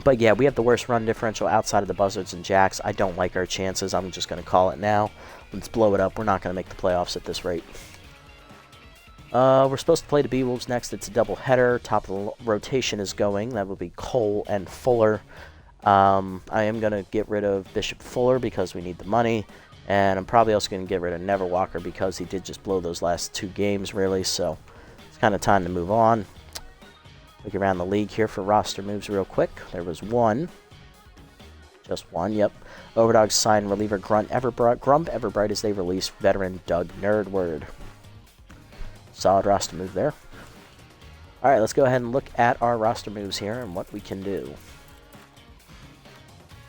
Speaker 1: But yeah, we have the worst run differential outside of the Buzzards and Jacks. I don't like our chances. I'm just going to call it now. Let's blow it up. We're not going to make the playoffs at this rate. We're supposed to play the Beewolves next. It's a doubleheader. Top of the rotation is going. That will be Cole and Fuller. I am going to get rid of Bishop Fuller because we need the money. And I'm probably also going to get rid of Neverwalker because he did just blow those last 2 games, really. So it's kind of time to move on. Look around the league here for roster moves real quick. There was one. Just one, yep. Overdogs signed reliever Grump Everbright as they release veteran Doug Nerdward. Solid roster move there. All right, let's go ahead and look at our roster moves here and what we can do.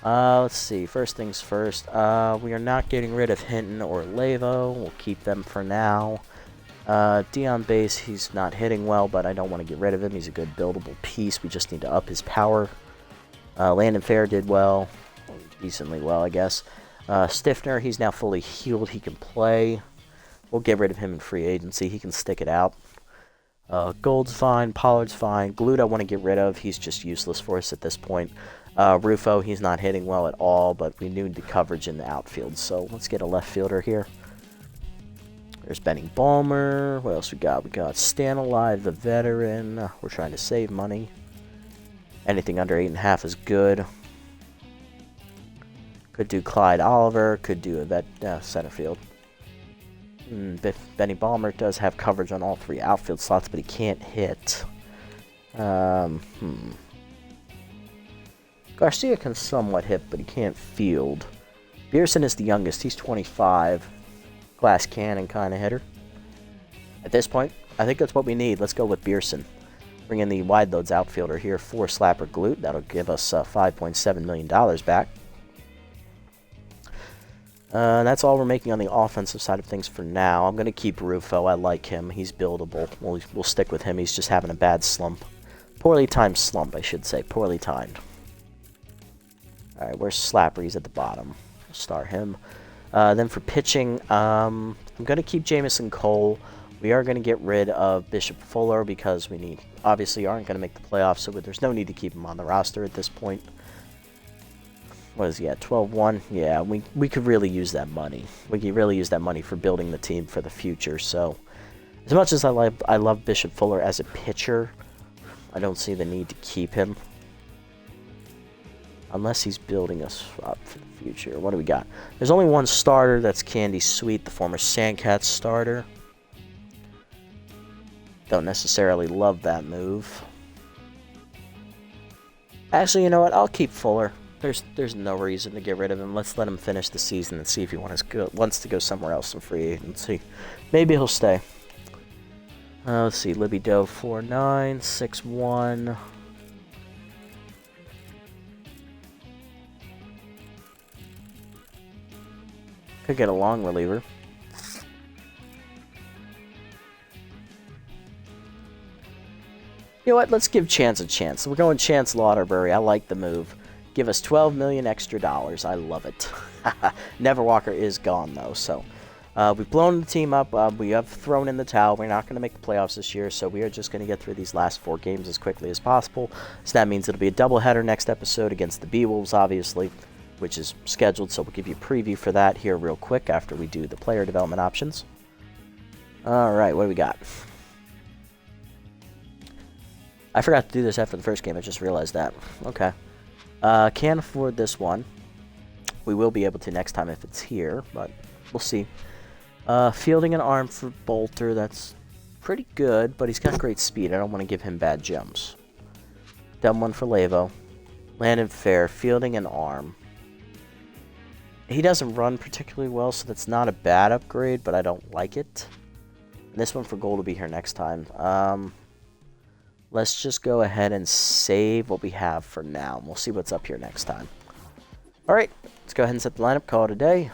Speaker 1: Let's see. First things first. We are not getting rid of Hinton or Lavo. We'll keep them for now. Dion Base, he's not hitting well, but I don't want to get rid of him. He's a good buildable piece. We just need to up his power. Landon Fair did well. Decently well, I guess. Stiffner, he's now fully healed. He can play. We'll get rid of him in free agency. He can stick it out. Gold's fine. Pollard's fine. Glued I want to get rid of. He's just useless for us at this point. Rufo, he's not hitting well at all, but we need the coverage in the outfield. So let's get a left fielder here. There's Benny Balmer. What else we got? We got Stan Alive, the veteran. We're trying to save money. Anything under 8.5 is good. Could do Clyde Oliver. Could do a center field. Benny Balmer does have coverage on all 3 outfield slots, but he can't hit. Garcia can somewhat hit, but he can't field. Beerson is the youngest. He's 25. Glass cannon kind of hitter. At this point, I think that's what we need. Let's go with Beerson. Bring in the wide loads outfielder here for Slapper Glute. That'll give us $5.7 million back. That's all we're making on the offensive side of things for now. I'm going to keep Rufo. I like him. He's buildable. We'll stick with him. He's just having a bad slump. Poorly timed slump, I should say. Poorly timed. All right, where's Slapper? He's at the bottom. We'll start him. Then for pitching, I'm going to keep Jamison Cole. We are going to get rid of Bishop Fuller because we obviously aren't going to make the playoffs, so there's no need to keep him on the roster at this point. What is he at? 12-1? Yeah, we could really use that money. We could really use that money for building the team for the future. So as much as I love Bishop Fuller as a pitcher, I don't see the need to keep him. Unless he's building us up for the future. What do we got? There's only one starter. That's Candy Sweet, the former Sandcats starter. Don't necessarily love that move. Actually, you know what? I'll keep Fuller. There's no reason to get rid of him. Let's let him finish the season and see if he wants to go somewhere else in free agency. Maybe he'll stay. Let's see. Libby Doe 4'9", 6'1". Could get a long reliever. You know what? Let's give Chance a chance. We're going Chance Lauderbury. I like the move. Give us $12 million extra dollars. I love it. Neverwalker is gone, though. So we've blown the team up. We have thrown in the towel. We're not going to make the playoffs this year, so we are just going to get through these last 4 games as quickly as possible. So that means it'll be a doubleheader next episode against the Beewolves, obviously, which is scheduled. So we'll give you a preview for that here real quick after we do the player development options. All right, what do we got? I forgot to do this after the first game. I just realized that. Okay. Can't afford this one. We will be able to next time if it's here, but we'll see. Fielding an arm for Bolter. That's pretty good, but he's got great speed. I don't want to give him bad jumps. Dumb one for Lavo. Landon Fair. Fielding an arm. He doesn't run particularly well, so that's not a bad upgrade, but I don't like it. And this one for Gold will be here next time. Let's just go ahead and save what we have for now. And we'll see what's up here next time. All right, let's go ahead and set the lineup. Call it a day.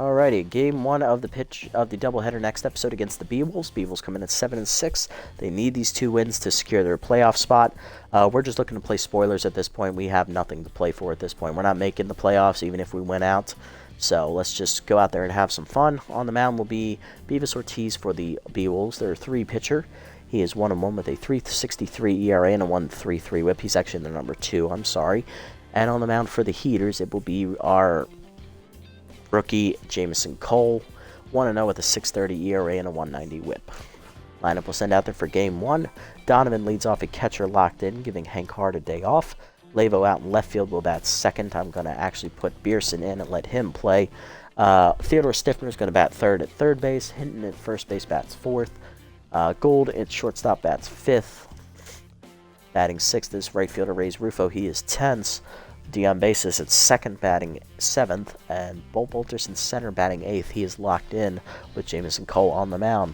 Speaker 1: Alrighty, game 1 of the doubleheader next episode against the Bee-Wolves. Bee-Wolves come in at 7-6. They need these 2 wins to secure their playoff spot. We're just looking to play spoilers at this point. We have nothing to play for at this point. We're not making the playoffs even if we win out. So let's just go out there and have some fun. On the mound will be Beavis Ortiz for the Bee-Wolves. They're a 3 pitcher. He is 1-1 with a 3.63 ERA and a 1.33 whip. He's actually the number 2, I'm sorry. And on the mound for the Heaters, it will be our rookie Jameson Cole, 1-0 with a 6.30 ERA and a 1.90 whip. Lineup will send out there for game 1. Donovan leads off a catcher locked in, giving Hank Hart a day off. Lavo out in left field will bat second. I'm going to actually put Beerson in and let him play. Theodore Stiffner is going to bat third at third base. Hinton at first base bats fourth. Gould at shortstop bats fifth. Batting sixth is right fielder Reyes Rufo. He is tense. Dion Basis at second batting 7th, and Bolt Bolterson center batting 8th. He is locked in with Jameson Cole on the mound.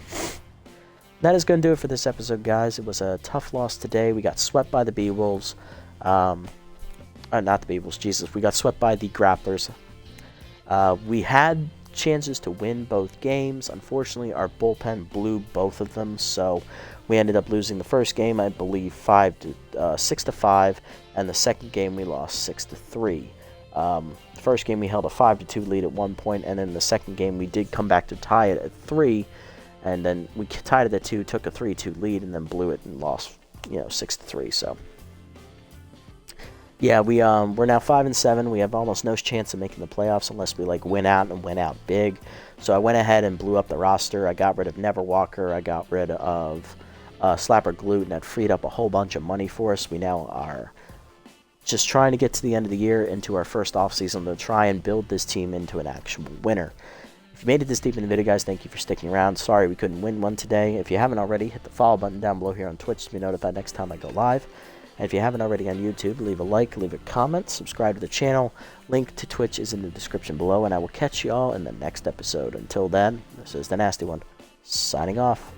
Speaker 1: That is going to do it for this episode, guys. It was a tough loss today. We got swept by the Bee-Wolves. Not the Bee-Wolves, Jesus. We got swept by the Grapplers. We had chances to win both games. Unfortunately, our bullpen blew both of them, so we ended up losing the first game, I believe, 6-5, and the second game we lost 6-3. The first game we held a 5-2 lead at one point, and then the second game we did come back to tie it at 3, and then we tied it at 2, took a 3-2 lead, and then blew it and lost, 6-3. So yeah, we're now 5-7. We have almost no chance of making the playoffs unless we win out and win out big. So I went ahead and blew up the roster. I got rid of Never Walker. I got rid of Slapper Gluten. That freed up a whole bunch of money for us. We now are just trying to get to the end of the year into our first offseason to try and build this team into an actual winner. If you made it this deep in the video, guys, thank you for sticking around. Sorry we couldn't win one today. If you haven't already, hit the follow button down below here on Twitch to be notified next time I go live. And if you haven't already on YouTube, leave a like, leave a comment, subscribe to the channel. Link to Twitch is in the description below, and I will catch you all in the next episode. Until then, this is the Nasty One, signing off.